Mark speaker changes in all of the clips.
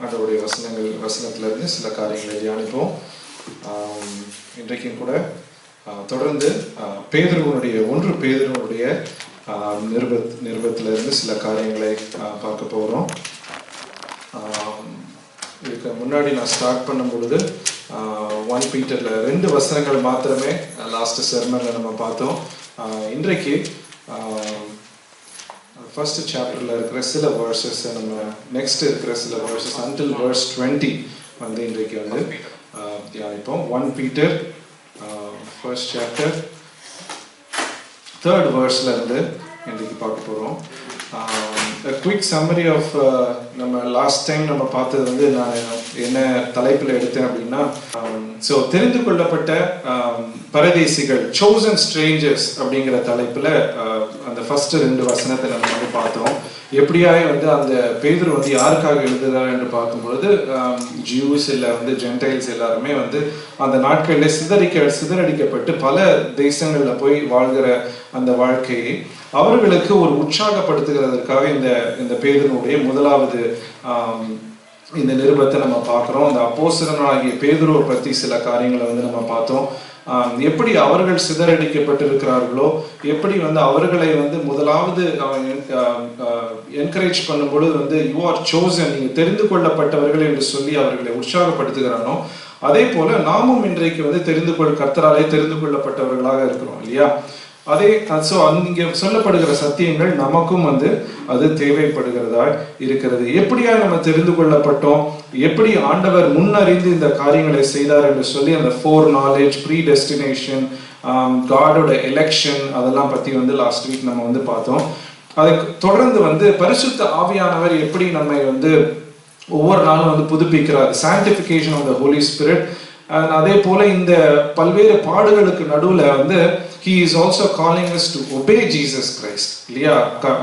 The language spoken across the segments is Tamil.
Speaker 1: ஆண்டவருடைய வசனத்திலிருந்து சில காரியங்களை தியானிப்போம். இன்றைக்கும் கூட தொடர்ந்து ஒன்று பேதுருவனுடைய நிருபத்திலிருந்து சில காரியங்களை பார்க்க போகிறோம். இதுக்கு முன்னாடி நான் ஸ்டார்ட் பண்ணும் பொழுது 1 பீட்டரில் 2 வசனங்கள் மாத்திரமே லாஸ்ட் செர்மனில் நம்ம பார்த்தோம். இன்றைக்கு ஃபர்ஸ்ட் சாப்டரில் இருக்கிற சில வேர்சஸ் நம்ம நெக்ஸ்ட் இருக்கிற சில வேர்சஸ் until verse 20 வந்து இன்றைக்கு வந்து தியானிப்போம். 1 பீட்டர் ஃபர்ஸ்ட் சாப்டர் 3rd வேர்ஸ்ல இருந்து இன்றைக்கு பார்க்க போகிறோம். குவிக் சம்மரி ஆஃப் நம்ம லாஸ்ட் டைம் நம்ம பார்த்தது வந்து நான் என்ன தலைப்பில் எடுத்தேன் அப்படின்னா, ஸோ தெரிந்து கொள்ளப்பட்ட பரதேசிகள், chosen strangers அப்படிங்கிற தலைப்பில் அந்த ஃபர்ஸ்ட் 2 வசனத்தை நம்ம வந்து பார்த்தோம். எப்படியாய் வந்து அந்த பேதுரு வந்து யாருக்காக எழுதுகிறார் என்று பார்க்கும்பொழுது, ஜூஸ் இல்லை வந்து ஜென்டைல்ஸ் எல்லாருமே வந்து அந்த நாட்களில் சிதறடிக்கப்பட்டு பல தேசங்களில் போய் வாழ்கிற அந்த வாழ்க்கையை அவர்களுக்கு ஒரு உற்சாகப்படுத்துகிறதுக்காக இந்த பேதுருனுடைய முதலாவது இந்த நிருபத்தை நம்ம பார்க்குறோம். அந்த அப்போஸ்தலனாகிய பேதுருவை பற்றி சில காரியங்களை வந்து நம்ம பார்த்தோம். எப்படி அவர்கள் சிதறடிக்கப்பட்டிருக்கிறார்களோ, எப்படி வந்து அவர்களை வந்து முதலாவது என்கரேஜ் பண்ணும் பொழுது வந்து யூ ஆர் சோசன், நீங்கள் தெரிந்து கொள்ளப்பட்டவர்கள் என்று சொல்லி அவர்களை உற்சாகப்படுத்துகிறானோ, அதே போல நாமும் இன்றைக்கு வந்து கர்த்தராலே தெரிந்து கொள்ளப்பட்டவர்களாக இருக்கிறோம் இல்லையா? இங்க சொல்லப்படுகிற சத்தியங்கள் நமக்கும் வந்து அது தேவைப்படுகிறதா இருக்கிறது. எப்படியா நம்ம தெரிந்து கொள்ளப்பட்டோம், எப்படி ஆண்டவர் முன்னறிந்து இந்த காரியங்களை செய்தார் என்று சொல்லி அந்த foreknowledge, predestination, காடோட எலெக்ஷன், அதெல்லாம் பத்தி வந்து லாஸ்ட் வீக் நம்ம வந்து பார்த்தோம். அதை தொடர்ந்து வந்து பரிசுத்த ஆவியானவர் எப்படி நம்மை வந்து ஒவ்வொரு நாளும் வந்து புதுப்பிக்கிறார், sanctification of the Holy Spirit. அதே போல இந்த பல்வேறு பாடுகளுக்கு நடுவுல வந்து he is also calling us to obey Jesus Christ இல்லையா?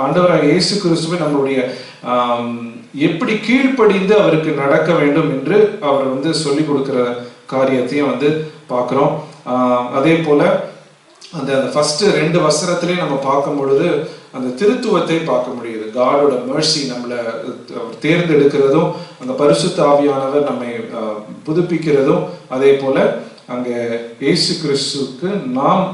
Speaker 1: ஆண்டவராகிய இயேசு கிறிஸ்துவை நம்மளுடைய எப்படி கீழ்ப்படிந்து அவருக்கு நடக்க வேண்டும் என்று அவர் வந்து சொல்லிக் கொடுக்கிற காரியத்தையும் வந்து பார்க்கிறோம். அதே போல அந்த ஃபர்ஸ்ட் 2 வசனத்திலே நம்ம பார்க்கும் பொழுது அந்த திருத்துவத்தை பார்க்க முடியுது. காடோட மெர்சி நம்மளை தேர்ந்தெடுக்கிறதும், அந்த பரிசுத்த ஆவியானவர் நம்மை புதுப்பிக்கிறதும், அதே போல அங்க இயேசு கிறிஸ்துவுக்கு நாம்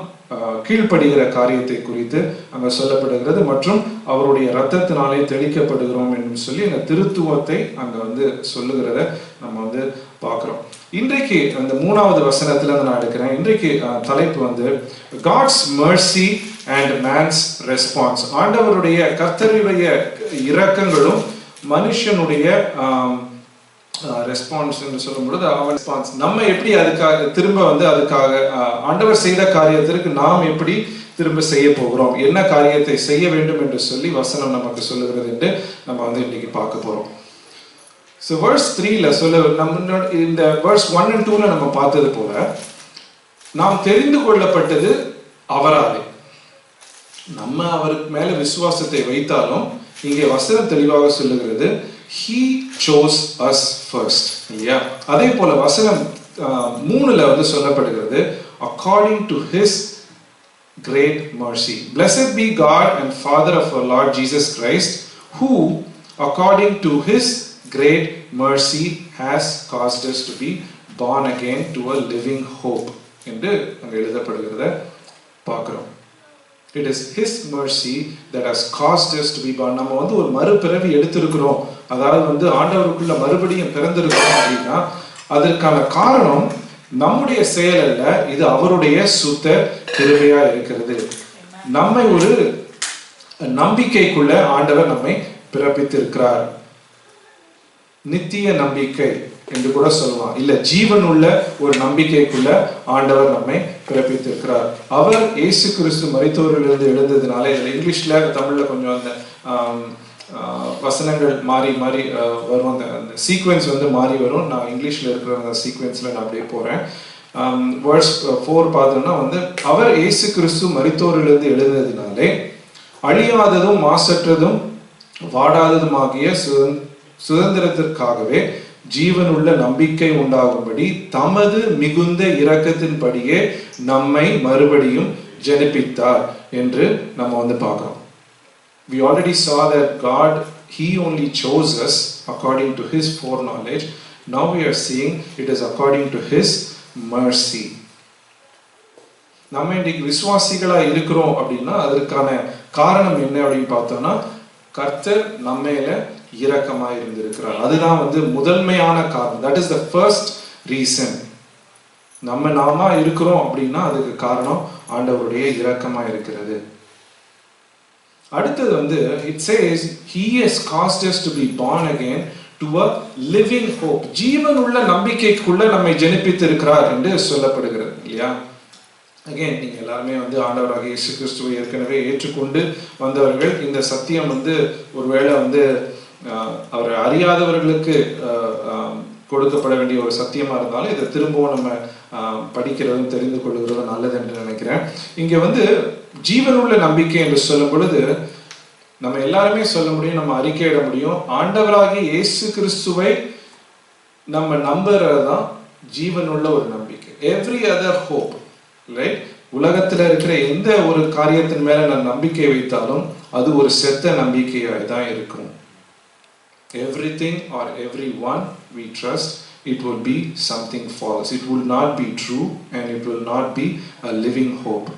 Speaker 1: கீழ்ப்படுகிற காரியத்தை குறித்து அங்க சொல்லப்படுகிறது, மற்றும் அவருடைய இரத்தத்தினாலே தெளிக்கப்படுகிறோம் என்று சொல்லி அந்த திருத்துவத்தை அங்க வந்து சொல்லுகிறத நம்ம வந்து பார்க்கிறோம். இன்றைக்கு அந்த 3வது வசனத்துல நான் எடுக்கிறேன். இன்றைக்கு தலைப்பு வந்து God's mercy and man's response. ஆண்டவருடைய கர்த்தருடைய இரக்கங்களும் மனுஷனுடைய ரெஸ்பான்ஸ் என்று சொல்லும் பொழுது அவன் ரெஸ்பான்ஸ், நம்ம எப்படி அதுக்காக திரும்ப வந்து அதுக்காக ஆண்டவர் செய்த காரியத்திற்கு நாம் எப்படி திரும்ப செய்ய போகிறோம், என்ன காரியத்தை செய்ய வேண்டும் என்று சொல்லி வசனம் நமக்கு சொல்லுகிறது என்று நம்ம வந்து இன்னைக்கு பார்க்க போறோம். So verse 3ல நம்ம இந்த verse 1 and 2ல நம்ம பார்த்தது போல நாம் தெரிந்து கொள்ளப்பட்டது அவராலே. நம்ம அவருக்கு மேல விசுவாசத்தை வைத்தாலும் இங்கே வசனம் தெளிவாக சொல்லுகிறது he chose us first இல்லையா? அதே போல வசனம் 3ல வந்து சொல்லப்படுகிறது according to his great mercy. Blessed be God and Father of our Lord Jesus Christ, who according to his great mercy has caused us to be born again to a living hope என்று அங்க எழுதப்படுகிறத பார்க்கிறோம். It is his mercy that has caused us to be born. நம்ம வந்து ஒரு மறுபிறவி எடுத்திருக்கிறோம், அதாவது வந்து ஆண்டவருக்குள்ள மறுபடியும் பிறந்திருக்கிறோம் அப்படின்னா அதற்கான காரணம் நம்முடைய செயல் அல்ல, இது அவருடைய சுத்த கிருபையா இருக்கிறது. நம்மை ஒரு நம்பிக்கைக்குள்ள ஆண்டவர் நம்மை பிறப்பித்திருக்கிறார். நித்திய நம்பிக்கை என்று கூட சொல்லலாம், இல்ல ஜீவன் உள்ள ஒரு நம்பிக்கைக்குள்ள ஆண்டவர் நம்மை பிறப்பித்திருக்கிறார். அவர் இயேசு கிறிஸ்து மரித்தோரிலிருந்து எழுந்ததுனால, இதுல இங்கிலீஷ்ல தமிழ்ல கொஞ்சம் அந்த வசனங்கள் மாறி மாறி வரும், அந்த சீக்வென்ஸ் வந்து மாறி வரும். நான் இங்கிலீஷ்ல இருக்கிற அந்த சீக்வென்ஸ்ல நான் அப்படியே போறேன். வேர்ஸ் 4 பார்த்தோம்னா வந்து அவர் இயேசு கிறிஸ்து மரித்தோரிலிருந்து எழுந்ததினாலே அழியாததும் மாசற்றதும் வாடாததுமாகிய சுதந்திரத்திற்காகவே ஜீவனுள்ள நம்பிக்கை உண்டாகும்படி தமது மிகுந்த இரக்கத்தின்படியே நம்மை மறுபடியும் ஜனிப்பித்தார் என்று நம்ம வந்து பார்க்கிறோம். We already saw that God he only chose us according to his foreknowledge. Now we are seeing it is according to his mercy. நம்ம இன்னைக்கு விசுவாசிகளா இருக்கிறோம் அப்படின்னா அதற்கான காரணம் என்ன அப்படின்னு பார்த்தோம்னா, கர்த்தர் நம்ம மேல இரக்கமா இருந்திருக்கிறார். அதுதான் முதன்மையான காரணம். That is the first reason. நாம இருக்கிறோம் அப்படின்னா அதுக்கு காரணம் ஆண்டவருடைய இரக்கமா இருக்கிறது. அடுத்தது it says he has caused us to be born again to a living hope. ஜீவனுள்ள நம்பிக்கைக்குள்ள நம்மை ஜெனிப்பித்து இருக்கிறார் என்று சொல்லப்படுகிறது இல்லையா? அகைன் நீங்க எல்லாருமே ஆண்டவராக இயேசு கிறிஸ்துவை ஏற்கனவே ஏற்றுக்கொண்டு வந்தவர்கள். இந்த சத்தியம் ஒருவேளை அவரை அறியாதவர்களுக்கு கொடுக்கப்பட வேண்டிய ஒரு சத்தியமா இருந்தாலும் இதை திரும்பவும் நம்ம படிக்கிறதும் தெரிந்து கொள்ளுகிறதும் நல்லது என்று நினைக்கிறேன். இங்க ஜீவனுள்ள நம்பிக்கை என்று சொல்லும் பொழுது நம்ம எல்லாருமே சொல்ல முடியும், நம்ம அறிக்கையிட முடியும், ஆண்டவராகிய இயேசு கிறிஸ்துவை நம்ம நம்புறதுதான் ஜீவனுள்ள ஒரு நம்பிக்கை. Every other hope, right? உலகத்துல இருக்கிற எந்த ஒரு காரியத்தின் மேல நான் நம்பிக்கை வைத்தாலும் அது ஒரு செத்த நம்பிக்கையாய் தான் இருக்கும். Everything or everyone we trust, it will be something false. It will not be true and it will not be a living hope.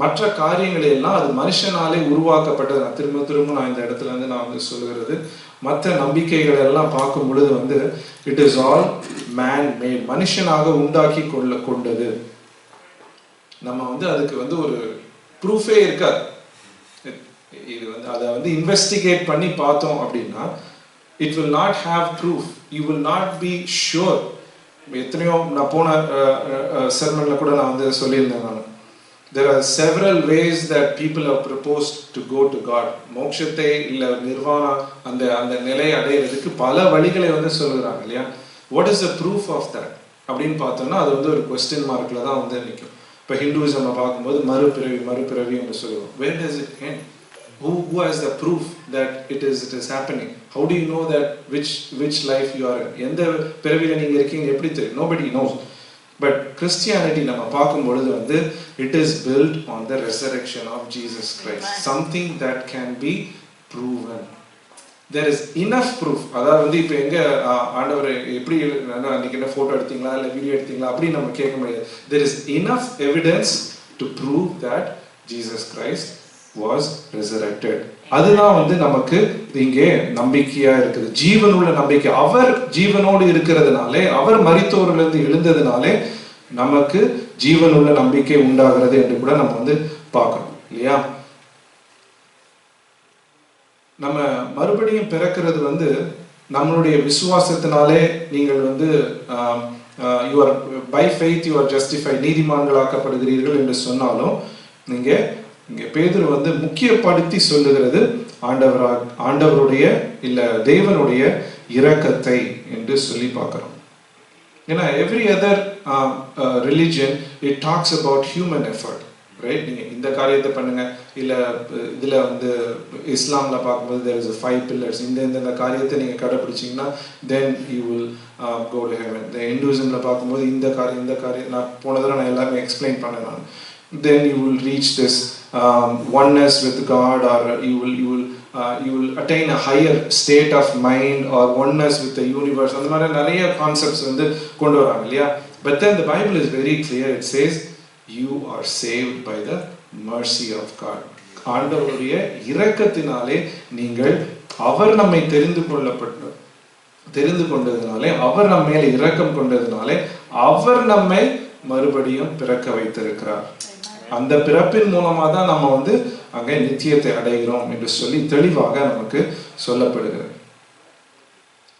Speaker 1: மற்ற காரியங்கள் எல்லாம் அது மனுஷனாலே உருவாக்கப்பட்டது. திரும்ப திரும்ப நான் இந்த இடத்துல நான் சொல்லுகிறது, மற்ற நம்பிக்கைகள் எல்லாம் பார்க்கும் பொழுது it is all man made, மனுஷனாக உண்டாக்கி கொண்டது. நம்ம அதுக்கு ஒரு ப்ரூஃபே இருக்காது. இது அதை இன்வெஸ்டிகேட் பண்ணி பார்த்தோம் அப்படின்னா it will not have proof. You will not be sure. எத்தனையோ நான் போன செர்மன்ல கூட நான் சொல்லியிருந்தேன், there are several ways that people have proposed to go to God. மோட்சத்தை இல்ல நிர்வாண அந்த நிலை அடையிறதுக்கு பல வழிகளை சொல்லுறாங்க இல்லையா? What is the proof of that அப்படின்னு பார்த்தோம்னா அது ஒரு question markல தான் நிற்கும். இப்போ ஹிந்துவிசம் பார்க்கும்போது மறுபிறவி என்று சொல்லுவோம். Where does it end? Who has the proof that it is happening? How do you know that which life you are in? எந்த பிறவில நீங்க இருக்கீங்க எப்படி தெரியும்? Nobody knows. But Christianity நம்ம பார்க்கும் பொழுது it is built on the resurrection of Jesus Christ. Something that can be proven. There is enough proof. அதாவது இப்போ எங்க ஆண்டவர் எப்படி அன்னைக்கு என்ன போட்டோ எடுத்தீங்களா இல்ல வீடியோ எடுத்தீங்களா அப்படி நம்ம கேட்க முடியாது. There is enough evidence to prove that Jesus Christ was resurrected. அதுதான் நமக்கு இங்கே நம்பிக்கையா இருக்குது, ஜீவனுள்ள நம்பிக்கை. அவர் ஜீவனோடு இருக்கிறதுனாலே, அவர் மரித்தோரிலிருந்து எழுந்ததுனாலே நமக்கு ஜீவனுள்ள நம்பிக்கை உண்டாகிறது என்று கூட நம்ம பார்க்கணும் இல்லையா? நம்ம மறுபடியும் பிறக்கிறது நம்மளுடைய விசுவாசத்தினாலே. நீங்கள் you are by faith you are justified, நீதிமான்களாக்கப்படுகிறீர்கள் என்று சொன்னாலும் நீங்க இங்க பேதுரு முக்கியப்படுத்தி சொல்லுகிறது ஆண்டவருடைய இல்ல தேவனுடைய இரக்கத்தை என்று சொல்லி பார்க்கிறோம். ஏன்னா every other religion it talks about human effort, right? நீங்க இந்த காரியத்தை பண்ணுங்க, இல்ல இதுல இஸ்லாம்ல பார்க்கும்போது there is 5 pillars, இந்த காரியத்தை நீங்க கடைபிடிச்சீங்கன்னா then you will go to heaven. the Hinduismல பார்க்கும்போது இந்த காரியம் நான் போன தடவை நான் எல்லாமே எக்ஸ்பிளைன் பண்ணேன். Then you will reach this oneness with God, or you will attain a higher state of mind, or oneness with the universe. அந்த மாதிரி நிறைய கான்செப்ட்ஸ் கொண்டு வராங்க இல்லையா? But then the Bible is very clear. It says you are saved by the mercy of God. ஆண்டவருடைய இரக்கத்தினாலே நீங்கள், அவர் நம்மை தெரிந்து கொண்டதினாலே, அவர் நம்ம மேல இரக்கம் கொண்டதினாலே அவர் நம்மை மறுபடியும் பிறக்க வைத்திருக்கிறார். அந்த பிறப்பின் மூலமா தான் நம்ம அங்கே நித்தியத்தை அடைகிறோம் என்று சொல்லி தெளிவாக நமக்கு சொல்லப்படுகிறது.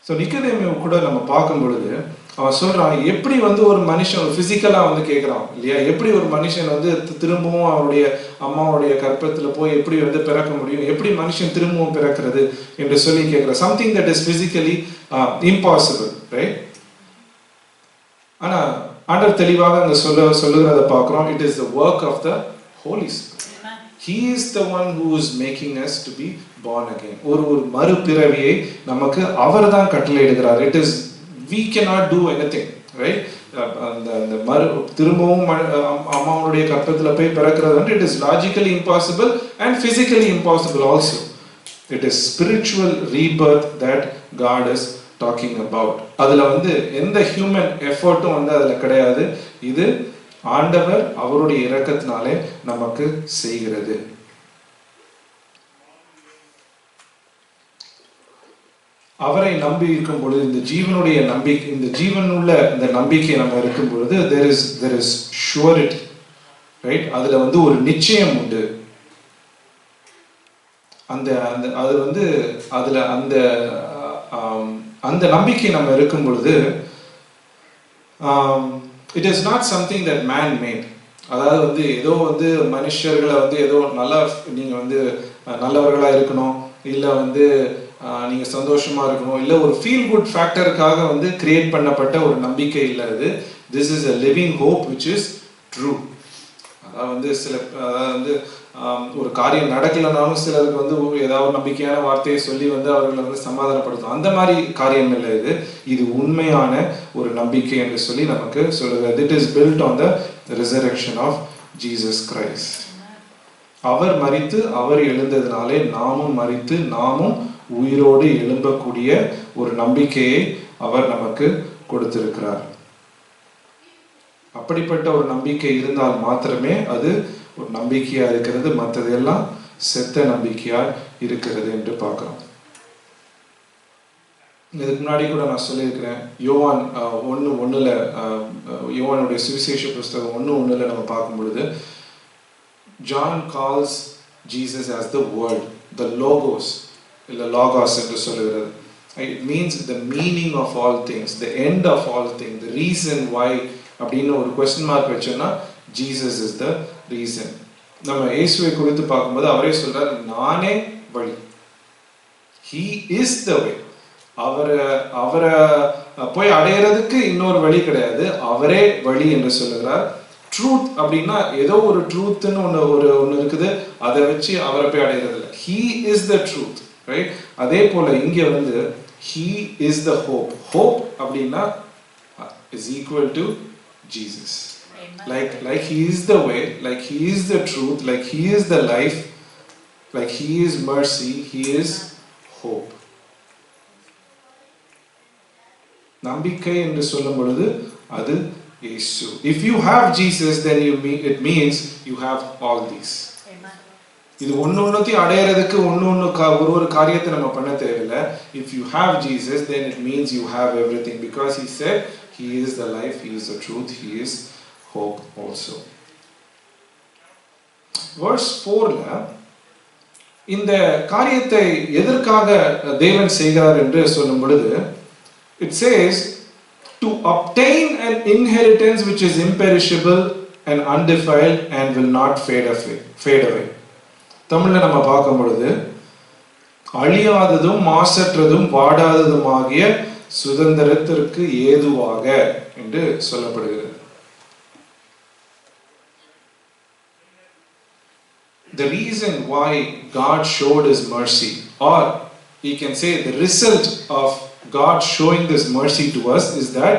Speaker 1: ஸோ நிக்கதேமியை கூட நம்ம பார்க்கும் பொழுது அவன் சொல்றான், எப்படி ஒரு மனுஷன் பிசிக்கலா கேட்கிறான் இல்லையா? எப்படி ஒரு மனுஷன் திரும்பவும் அவருடைய அம்மாவுடைய கர்ப்பத்துல போய் எப்படி பிறக்க முடியும்? எப்படி மனுஷன் திரும்பவும் பிறக்கிறது என்று சொல்லி கேட்கிற. Something that is physically impossible, right? ஆனா ஆண்டவர் தெளிவாக அங்க சொல்லுகிறத பார்க்கிறோம். It is the work of the Holy Spirit. He is the one who is making us to be born again. ஒரு மறுபிறவியை நமக்கு அவர்தான் கட்டளையிடுகிறார். It is, we cannot do anything, right? அந்த திரும்பவும் அம்மாவுடைய கர்ப்பத்துல போய் பிறக்கிறது it is logically impossible and physically impossible also. It is spiritual rebirth that God is talking about. அதுல வந்து எந்த ஹியூமன் எஃபர்ட்டும் வந்து அதுல கிடையாது. இது ஆண்டவர் அவருடைய இரக்கத்தினாலே நமக்கு செய்கிறது. அவரை நம்பி இருக்கும் பொழுது, இந்த ஜீவனுடைய நம்பிக்கை, இந்த ஜீவனுள்ள இந்த நம்பிக்கை நம்ம இருக்கும் பொழுது there is surety, right? அதுல வந்து ஒரு நிச்சயம் உண்டு. அந்த அந்த அது வந்து அதுல அந்த அந்த நம்பிக்கை நம்ம இருக்கும் பொழுது it is not something that man made. அதாவது வந்து ஏதோ வந்து மனுஷர்களை வந்து ஏதோ நல்லா நீங்க வந்து நல்லவர்களா இருக்கணும், இல்ல வந்து நீங்க சந்தோஷமா இருக்கணும், இல்ல ஒரு ஃபீல் குட் ஃபேக்டருக்காக வந்து கிரியேட் பண்ணப்பட்ட ஒரு நம்பிக்கை இல்ல இது. This is a living hope which is true. அதாவது வந்து அதாவது வந்து ஒரு காரியம் நடக்கலனாலும் சிலருக்கு வந்து ஏதாவது நம்பிக்கையான வார்த்தையை சொல்லி வந்து அவர்களை வந்து சமாதானப்படுத்தும். அந்த மாதிரி காரியம் இல்லை இது. இது உண்மையான ஒரு நம்பிக்கை என்று சொல்லி நமக்கு சொல்லுகிறது. It is built on the resurrection of Jesus Christ. அவர் மரித்து அவர் எழுந்ததினாலே நாமும் மரித்து நாமும் உயிரோடு எழும்பக்கூடிய ஒரு நம்பிக்கையை அவர் நமக்கு கொடுத்திருக்கிறார். அப்படிப்பட்ட ஒரு நம்பிக்கை இருந்தால் மாத்திரமே அது ஒரு நம்பிக்கையா இருக்கிறது. மற்றது எல்லாம் செத்த நம்பிக்கையா இருக்கிறது என்று பார்க்கிறோம். இதுக்கு முன்னாடி கூட நான் சொல்லியிருக்கிறேன், யோவான் 1:1 யோவானுடைய சுவிசேஷ புஸ்தகம் 1:1 நம்ம பார்க்கும் பொழுது John calls Jesus as the word, the logos, இல்ல logos என்று சொல்லுகிறது. It means the meaning of all things, the end of all things, the reason why அப்படின்னு ஒரு question mark வச்சோம்னா Jesus is the reason. நம்ம இயேசுவை குறித்து பார்க்கும்போது அவரே சொல்றார், நானே வழி. He is the way. அவரை போய் அடையிறதுக்கு இன்னொரு வழி கிடையாது, அவரே வழி என்று சொல்லுகிறார். ட்ரூத் அப்படின்னா ஏதோ ஒரு ட்ரூத்னு ஒன்று இருக்குது, அதை வச்சு அவரை போய் அடையிறது இல்லை. He is the truth, right? அதே போல இங்க வந்து He is the hope. Hope அப்படின்னா is equal to Jesus. Like He is the way, like He is the truth, like He is the life, like He is mercy, He is hope. நம்பிக்கை என்று சொல்லும் பொழுது அது இயேசு. If you have Jesus, then it means you have all these. இது ஒன்னொன்னுத்தையும் அடையிறதுக்கு ஒரு காரியத்தை நம்ம பண்ண தேவையில்லை. If you have Jesus, then it means you have everything, because He said He is the life, He is the truth, He is hope also. Verse 4ல இந்த காரியத்தை எதற்காக தேவன் செய்கிறார் என்று சொல்லும் பொழுது it says to obtain an inheritance which is imperishable and undefiled and will not fade away. தமிழ்ல நம்ம பார்க்கும் பொழுது அழியாததும் மாசற்றதும் வாடாததுமாகிய சுதந்திரத்திற்கு ஏதுவாக என்று சொல்லப்படுகிறது. The reason why God showed His mercy, or you can say the result of God showing this mercy to us, is that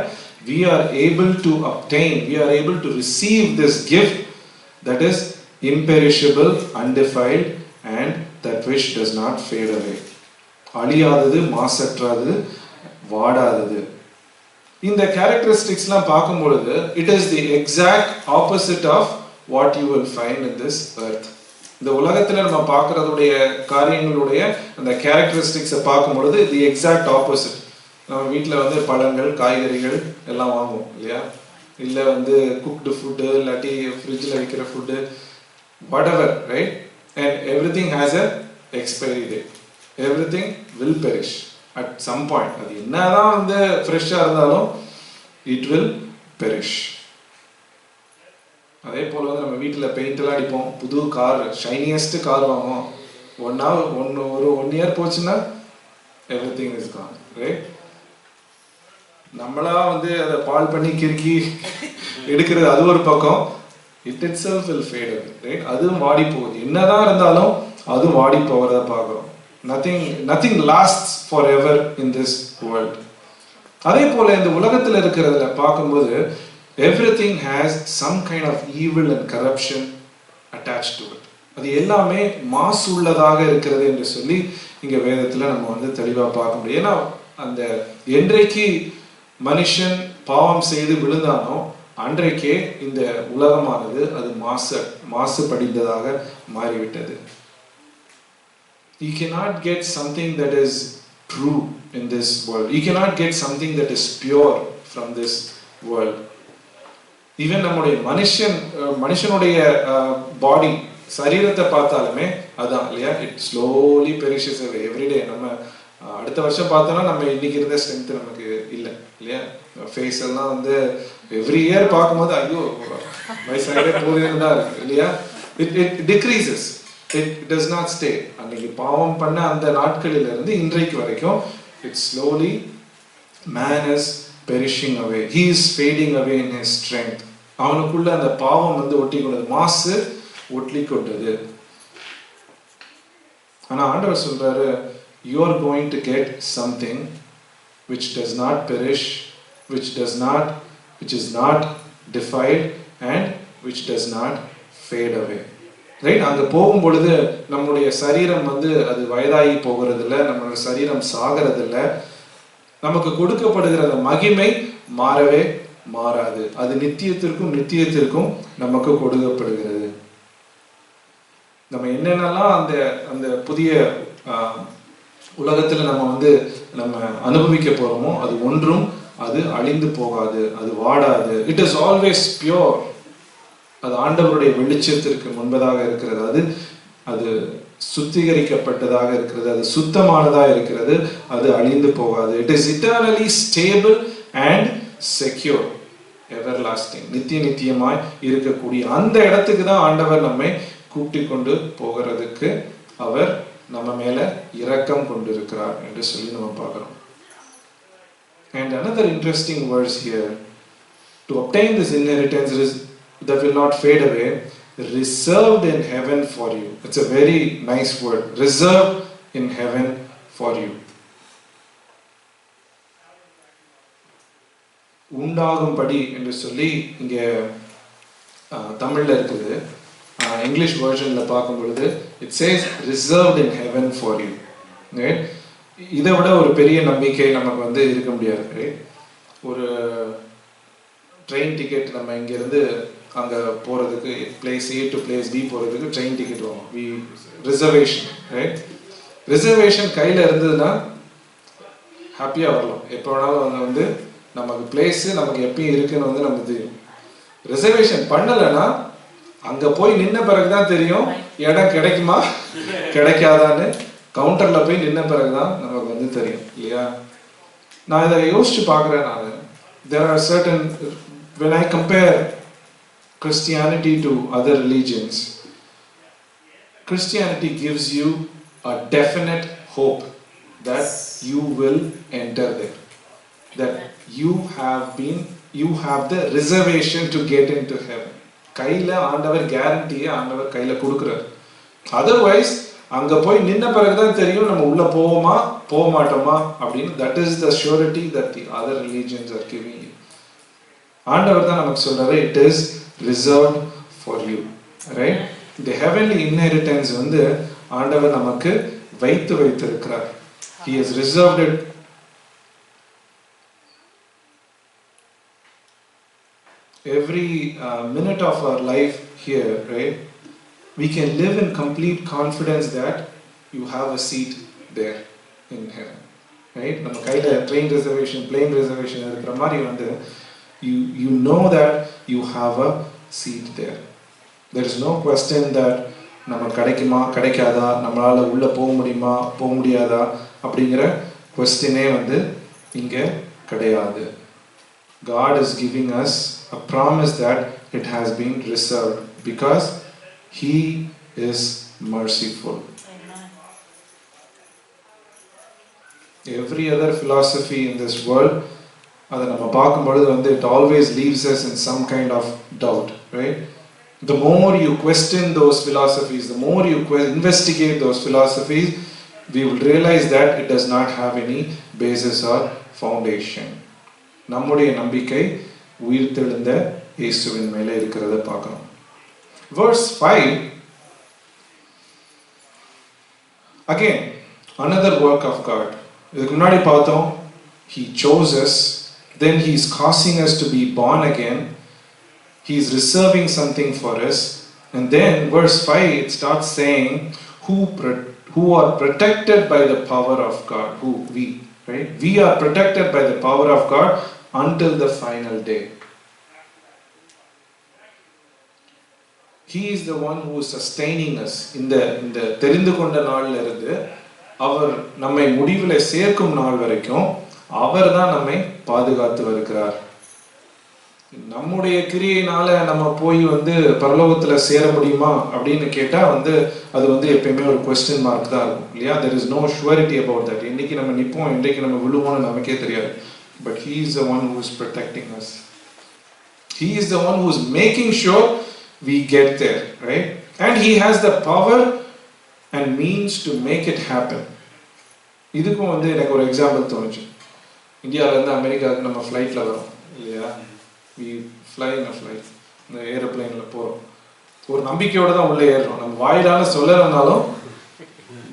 Speaker 1: we are able to obtain, we are able to receive this gift that is imperishable, undefiled, and that which does not fade away. அழியாதது, மாசற்றது, வாடாதது. இந்த கேரக்டரிஸ்டிக்ஸ்லாம் பார்க்கும் பொழுது it is the exact opposite of what you will find in this earth. இந்த உலகத்துல நம்ம பார்க்கறதுடைய காரியங்களுடைய அந்த கேரக்டரிஸ்டிக்ஸை பார்க்கும் பொழுது the exact opposite. நம்ம வீட்டில் வந்து பழங்கள் காய்கறிகள் எல்லாம் வாங்குவோம் இல்லையா, இல்லை வந்து குக்டு ஃபுட்டு இல்லாட்டி ஃப்ரிட்ஜில் வைக்கிற food, whatever, right? And everything has a expiry date. Everything will perish at some point. அது என்னதான் வந்து ஃப்ரெஷ்ஷாக இருந்தாலும் it will perish. அதே போல் வந்து நம்ம வீட்டில் பெயிண்டெல்லாம் அடிப்போம், புது கார் ஷைனியஸ்ட் கார் வாங்குவோம், ஒரு 1 year போச்சுன்னா everything is gone, right? நம்மளா வந்து அதை பால் பண்ணி கிறுக்கி எடுக்கிறது அது ஒரு பக்கம், it itself will fade away, right? அதுவும் வாடி போகுது, என்னதான் இருந்தாலும் அதுவும் வாடி போகிறத பார்க்குறோம். nothing lasts forever in this world. அதே போல இந்த உலகத்தில் இருக்கிறதுல பார்க்கும்போது everything has some kind of evil and corruption attached to it. அது எல்லாமே மாசு உள்ளதாக இருக்கிறது என்று சொல்லி இங்க வேதத்துல நம்ம வந்து தெளிவா பார்க்க முடியும். ஏன்னா அந்த என்றைக்கு மனுஷன் பாவம் செய்து விழுந்தானோ அன்றைக்கே இந்த உலகமானது அது மாசு படிந்ததாக மாறிவிட்டது. You cannot get something that is true in this world. You cannot get something that is pure from this world. Even நம்முடைய மனுஷனுடைய பாடி சரீரத்தை பார்த்தாலுமே அதான் இல்லையா, it slowly perishes away everyday. நம்ம அடுத்த வருஷம் பார்த்தோம்னா நம்ம இன்னைக்கு இருந்த ஸ்ட்ரென்த் நமக்கு இல்லை இல்லையா. ஃபேஸ் எல்லாம் வந்து எவ்ரி இயர் பார்க்கும்போது ஐயோ வயசாகவே போதுன்னு தான் இருக்கு இல்லையா. It decreases, it does not stay. அன்னைக்கு பாவம் பண்ண அந்த நாட்களிலிருந்து இன்றைக்கு வரைக்கும் it slowly man is perishing away, he is fading away in his strength. அவனுக்குள்ள அந்த பாவம் வந்து ஒட்டி கொண்டது, மாசு ஒட்டி கொண்டது. ஆனா ஆண்டவர் சொல்றாரு, you are going to get something which does not perish, which is not defiled and which does not fade away. Right? அங்க போகும் பொழுது நம்முடைய சரீரம் வந்து அது வயதாகி போகிறது இல்லை, நம்மளுடைய சரீரம் சாகிறது இல்லை. நமக்கு கொடுக்கப்படுகிற அந்த மகிமை மாறவே மாறாது. அது நித்தியத்திற்கும் நமக்கு கொடுக்கப்படுகிறது. நம்ம என்னென்னலாம் அந்த புதிய உலகத்துல நம்ம அனுபவிக்க போறோமோ அது ஒன்றும் அது அழிந்து போகாது, அது வாடாது. It is always pure. அது ஆண்டவருடைய வெளிச்சத்திற்கு முன்பதாக இருக்கிறது, அது சுத்திகரிக்கப்பட்டதாக இருக்கிறது, அது சுத்தமானதா இருக்கிறது, அது அழிந்து போகாது. It is eternally stable and secure, everlasting, நித்தியமாய் இருக்கக்கூடிய அந்த இடத்துக்கு தான் ஆண்டவர் நம்மை கூட்டி கொண்டு போகிறதுக்கு அவர் நம்ம மேல இரக்கம் கொண்டிருக்கிறார் என்று சொல்லி நம்ம பார்க்கிறோம். And another interesting verse here, to obtain this inheritance that will not fade away, reserved in heaven for you. It's a very nice word, reserved in heaven for you. உண்டாகும்படி என்று சொல்லி இங்க தமிழ்ல இருக்குது. இங்கிலீஷ் வெர்ஷன்ல பார்க்கும் பொழுது it says reserved in heaven for you. இதை விட ஒரு பெரிய நம்பிக்கை நமக்கு வந்து இருக்க முடியாது. ஒரு ட்ரெயின் டிக்கெட், நம்ம இங்கிருந்து அங்க போறதுக்கு place A to place B போறதுக்கு ட்ரெயின் டிக்கெட் வாங்குவோம், ரிசர்வேஷன். ரிசர்வேஷன் கையில இருந்ததுன்னா ஹாப்பியா வரலாம், எப்போ வேணாலும் அங்க வந்து நமக்கு பிளேஸ் நமக்கு எப்பயும் இருக்குன்னு வந்து நமக்கு தெரியும். ரிசர்வேஷன் பண்ணலைன்னா அங்க போய் நின்ன பிறகுதான் தெரியும் இடம் கிடைக்குமா கிடைக்காதான்னு. கவுண்டர்ல போய் நின்ன பிறகுதான் நமக்கு வந்து தெரியும் இல்லையா. நான் இதை யோசிச்சு பார்க்கிறேன். நான் there are certain, when I compare Christianity to other religions, Christianity gives you a definite hope that you will enter there, that you have the reservation to get into heaven. கையில ஆண்டவர் கேரண்டியை ஆண்டவர் கையில கொடுக்கிறார். அதர்வைஸ் அங்க போய் நின்ன பிறகுதான் தெரியும் நம்ம உள்ள போவோமா போக மாட்டோமா அப்படின்னு. that is the surety that the other religions are giving you. ஆண்டவர் தான் நமக்கு சொல்றாரு, it is reserved for you, right? the heavenly inheritance வந்து ஆண்டவர் நமக்கு வைத்திருக்கிறார். he has reserved it. Every minute of our life here, right, we can live in complete confidence that you have a seat there in heaven, right? நம்ம கையில train reservation, plane reservation இருக்கிற மாதிரி வந்து you know that you have a seat there. There is no question that நம்ம கிடைக்குமா கிடைக்காதா, நம்மளால உள்ள போக முடியுமா போக முடியாதா அப்படிங்கிற கொஸ்டினே வந்து இங்க கிடையாது. God is giving us a promise that it has been reserved because He is merciful. Amen. Every other philosophy in this world, அதை நம்ம பார்க்கும் பொழுது வந்து it always leaves us in some kind of doubt, right? The more you question those philosophies, the more you investigate those philosophies, we will realize that it does not have any basis or foundation. நம்முடைய நம்பிக்கை உயிர்த்தெழுந்த இயேசுவின் மேலே இருக்கிறத பார்க்கணும். Verse 5, Again, another work of God. இதுக்கு முன்னாடி பார்த்தோம், he chose us, then he is causing us to be born again, he is reserving something for us, and then verse 5 it starts saying who are protected by the power of God. Who? We, right? We are protected by the power of God until the final day. He is the one who is sustaining us. இந்த தெரிந்து கொண்ட நாள்ல இருந்து அவர் நம்மை முடிவில் சேர்க்கும் நாள் வரைக்கும் அவர் தான் நம்மை பாதுகாத்து வருகிறார். நம்முடைய கிரியையினால நம்ம போய் பரலோகத்துல சேர முடியுமா அப்படின்னு கேட்டா அது எப்பயுமே ஒரு கொஸ்டின் மார்க் தான் இருக்கும் இல்லையா? there is no surety about that. இன்னைக்கு நம்ம நிப்போம், இன்றைக்கு நம்ம விழுவோம்னு நமக்கே தெரியாது. But he is the one who is protecting us. He is the one who is making sure we get there, right? And he has the power and means to make it happen. இதுக்கும் எனக்கு ஒரு எக்ஸாம்பிள் தோணுச்சு. இந்தியாவில இருந்து அமெரிக்காவுக்கு நம்ம ஃப்ளைட்ல வரோம் இல்லையா? we fly in a flight, இந்த ஏரோப்ளேன்ல போறோம். ஒரு நம்பிக்கையோட தான் உள்ள ஏறுறோம். நம்ம வாயிலால சொல்லறனாலும்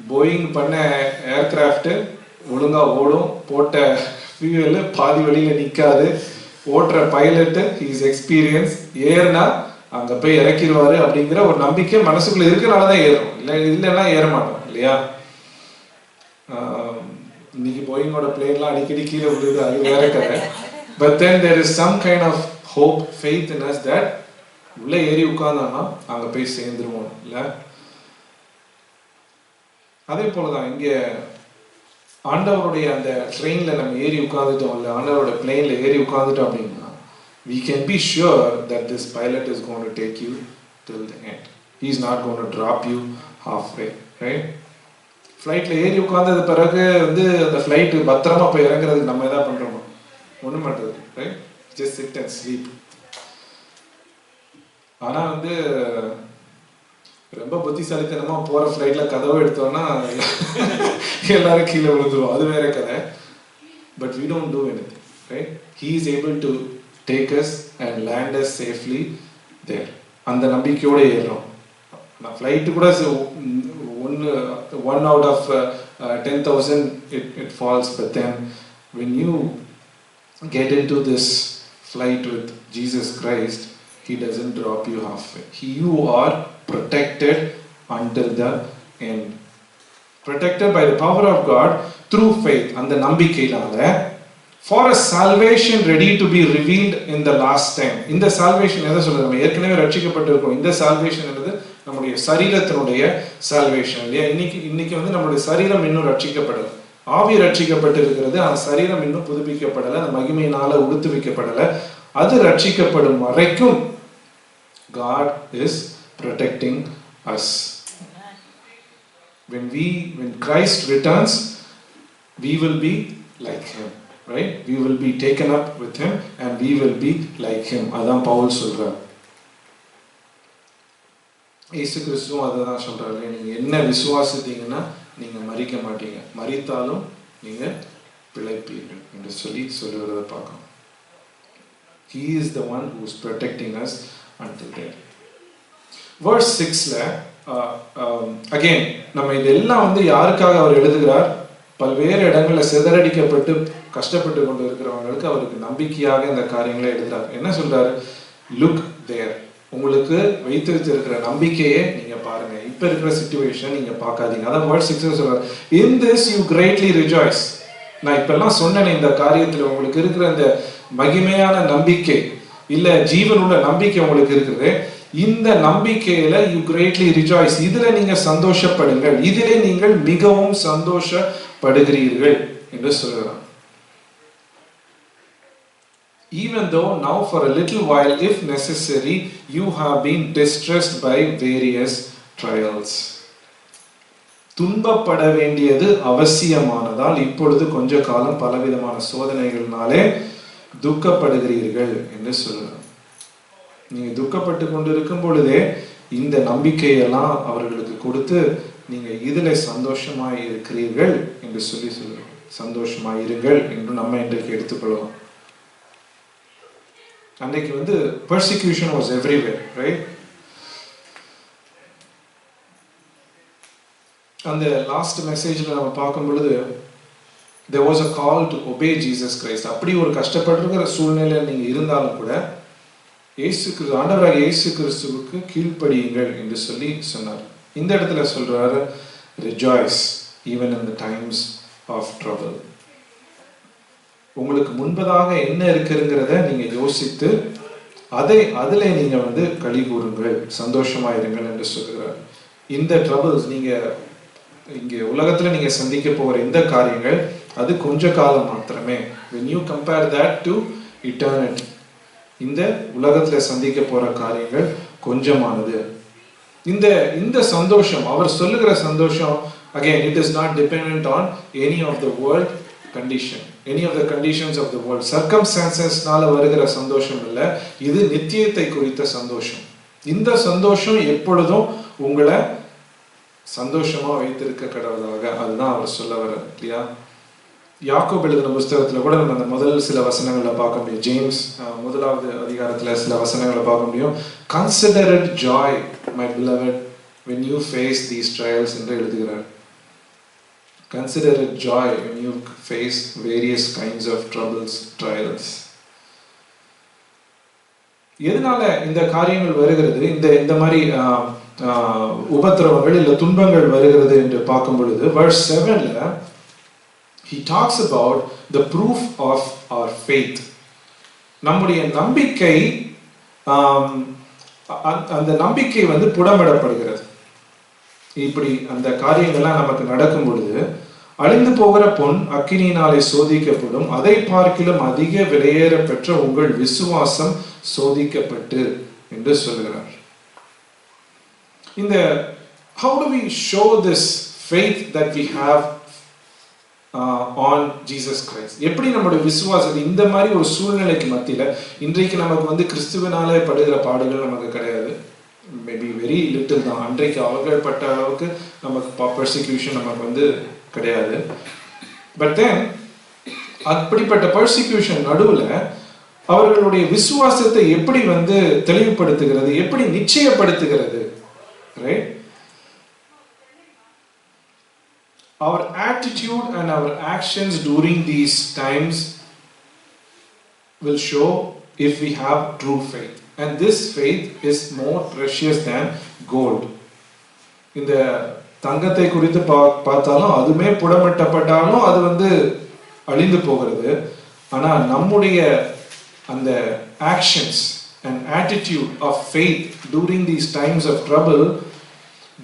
Speaker 1: போயிங் பண்ண ஏர்கிராஃப்ட் ஒழுங்கா ஓடும், போட்ட ஃபியூயல் பாதி வழியில நிக்காது, ஓட்டுற பைலட் ஹீஸ் எக்ஸ்பீரியன்ஸ், ஏறினா அங்க போய் இறக்கிடுவாரு அப்படிங்கிற ஒரு நம்பிக்கை மனசுக்குள்ள இருக்கனாலதான் ஏறும். இல்லைன்னா ஏற மாட்டோம் இல்லையா? இன்னைக்கு போயிங்கோட பிளேன்லாம் அடிக்கடி கீழே விழுது, அது வேற கதை. But then there is some kind of hope, faith in us that உள்ள ஏறி உட்கார்ந்தானா அங்க போய் சேர்ந்துருவோம் இல்ல? அதே போலதான் இங்க ஆண்டவருடைய அந்த ட்ரெயின்ல நம்ம ஏறி உட்கார்ந்துட்டோம் இல்ல, ஆண்டவரோட பிளேன்ல ஏறி உட்கார்ந்துட்டோம் அப்படின்னா we can be sure that this pilot is going to take you till the end. He is not going to drop you halfway, right? ஃப்ளைட்ல ஏறி உட்கார்ந்தது பிறகு அந்த ஃப்ளைட் பத்திரமா போய் இறங்குறதுக்கு நம்ம எதாவது பண்றோமா? ஒண்ணும் பண்றது, right? Just sit and sleep. ஆனா ரொம்ப புத்திசாலித்தனமா போற ஃப்ளைட்ல கதவை எடுத்தோம்னா எல்லாரும் கீழே விழுந்துருவோம், அது வேற கதை. But we don't do anything, right? He is able to take us and land us safely there. அந்த நம்பிக்கையோட ஏறுறோம். நான் ஃப்ளைட் கூட one out of 10,000 it falls, but then when you get into this flight with Jesus Christ, he doesn't drop you halfway. You are protected until the end, protected by the power of God through faith. அந்த நம்பிக்கையினால for a salvation ready to be revealed in the last time. இந்த salvation எதை சொல்றது? நம்ம ஏற்கனவே ரட்சிக்கப்பட்டிருக்கோம். இந்த salvation என்னது? நம்முடைய சரீரத்தினுடைய salvation இல்லையா? இன்னைக்கு நம்முடைய சரீரம் இன்னும் ரட்சிக்கப்படல, ஆவி ரட்சிக்கப்பட்டு இருக்கிறது, அந்த சரீரம் இன்னும் புதுப்பிக்கப்படல, அந்த மகிமையினால உடுத்துவிக்கப்படல. அது ரட்சிக்கப்படும் வரைக்கும் God is protecting us. When Christ returns, we will be like him, right? We will be taken up with him and we will be like him. அதான் பவுல் சொல்றார். இயேசு கிறிஸ்துவும் அதான் சொல்றாரு, நீங்க என்ன விசுவாசித்தீங்கன்னா நீங்க மரிக்க மாட்டீங்க, மரித்தாலும் நீங்க பிழைப்பீர்கள் என்று சொல்லுவதை பார்க்கணும். He is the one who is protecting us until then. Verse 6ல again நம்ம இதெல்லாம் யாருக்காக அவர் எழுதுகிறார்? பல்வேறு இடங்கள்ல சிதறடிக்கப்பட்டு கஷ்டப்பட்டு கொண்டு இருக்கிறவங்களுக்கு அவருக்கு நம்பிக்கையாக இந்த காரியங்களை எழுதுறார். என்ன சொல்றாரு? லுக் தேர், உங்களுக்கு வைத்து வச்சிருக்கிற நம்பிக்கையை நீங்க பாருங்க, இப்ப இருக்கிற சிச்சுவேஷன் நீங்க பார்க்காதீங்க. அதான் வேர்ட் 6 சொல்றாரு, in this you greatly rejoice. நான் இப்ப எல்லாம் சொன்னேன், இந்த காரியத்துல உங்களுக்கு இருக்கிற இந்த மகிமையான நம்பிக்கை இல்ல ஜீவனுள்ள நம்பிக்கை உங்களுக்கு இருக்குது, இந்த நம்பிக்கையில you greatly rejoice, இதுல நீங்க சந்தோஷப்படுங்கள், இதிலே நீங்கள் மிகவும் சந்தோஷப்படுகிறீர்கள் என்று சொல்றார். Even though now for a little while, if necessary, you have been distressed by various trials. துன்பப்பட வேண்டியது அவசியமானதால் இப்பொழுது கொஞ்ச காலம் பலவிதமான சோதனைகள்னாலே துக்கப்படுகிறீர்கள் என்று சொல்றார். நீங்க துக்கப்பட்டு கொண்டிருக்கும் பொழுதே இந்த நம்பிக்கையெல்லாம் அவர்களுக்கு கொடுத்து நீங்க இதுல சந்தோஷமாய் இருக்கிறீர்கள் என்று சொல்றார். சந்தோஷமாய் இருங்கள் என்று நம்ம இன்றைக்கு எடுத்துக்கொள்ளலாம். அன்றைக்கு persecution was everywhere, right? அந்த லாஸ்ட் மெசேஜில் நம்ம பார்க்கும் பொழுது there was a call to obey Jesus Christ. அப்படி ஒரு கஷ்டப்படுற சூழ்நிலையில் நீங்கள் இருந்தாலும் கூட ஆண்டவராக இயேசு கிறிஸ்துவுக்கு கீழ்ப்படியுங்கள் என்று சொல்லி சொன்னார். இந்த இடத்துல சொல்றாரு, rejoice even in the times of trouble. உங்களுக்கு முன்பதாக என்ன இருக்குங்கிறத நீங்க யோசித்து அதில் நீங்க களி கூறுங்கள், சந்தோஷமாயிருங்கள் என்று சொல்கிறார். இந்த ட்ரபிள்ஸ் நீங்க இங்க உலகத்துல நீங்க சந்திக்க போகிற இந்த காரியங்கள் அது கொஞ்ச காலம் மாத்திரமே. when you compare that to eternity, இந்த உலகத்துல சந்திக்க போற காரியங்கள் கொஞ்சமானது. இந்த சந்தோஷம், அவர் சொல்லுகிற சந்தோஷம், again it is not dependent on any of the world condition, any of the conditions of the world. circumstancesனால வருகிற சந்தோஷம் இல்ல, இது நித்தியத்தை குறித்த சந்தோஷம். இந்த சந்தோஷம் எப்பொழுதும் உங்களை சந்தோஷமா வைத்திருக்க கடவுளாக, அதுதான் அவர் சொல்ல வர இல்லையா. யாக்கோபு எழுதின புஸ்தகத்துல கூட நம்ம அந்த முதல் சில வசனங்களை பார்க்க முடியும். ஜேம்ஸ் 1வது அதிகாரத்துல சில வசனங்களை பார்க்க முடியும். Consider it Joy my beloved when you face these trials என்று எழுதுகிறார். Consider it joy when you face various kinds of troubles, trials. எதனால இந்த காரியங்கள் வருகிறது, இந்த மாதிரி உபத்திரவங்கள் இல்ல துன்பங்கள் வருகிறது என்று பார்க்கும் பொழுது verse 7ல he talks about the proof of our faith. நம்முடைய நம்பிக்கை, அந்த நம்பிக்கை புடமிடப்படுகிறது. இப்படி அந்த காரியங்கள்லாம் நமக்கு நடக்கும் பொழுது, அழிந்து போகிற பொன் அக்கினியினாலே சோதிக்கப்படும், அதை பார்க்கிலும் அதிக விலையேற பெற்ற உங்கள் விசுவாசம் சோதிக்கப்பட்டு என்று சொல்கிறார். இந்த how do we show this faith that we have on Jesus Christ? எப்படி நம்முடைய விசுவாசத்தை இந்த மாதிரி ஒரு சூழ்நிலைக்கு மத்தியில, இன்றைக்கு நமக்கு கிறிஸ்துவினாலே படுகிற பாடுகள் நமக்கு கிடையாது, மேபி வெரி லிட்டில் தான். அன்றைக்கு அவர்கள் பட்ட அளவுக்கு நமக்கு பர்சிக்யூஷன் நமக்கு கிடையாது. பட் தென் அப்படிப்பட்ட பர்சிக்யூஷன் நடுவுல அவர்களுடைய விசுவாசத்தை எப்படி தெளிவுபடுத்துகிறது, எப்படி நிச்சயப்படுத்துகிறது, right? Our attitude and our actions during these times will show if we have true faith. And this faith is more precious than gold. இந்த தங்கத்தை குறித்து பார்த்தாலும் அதுமே புடமிட்டப்பட்டாலும் அது அழிந்து போகிறது. ஆனா நம்முடைய அந்த actions and attitude of faith during these times of trouble,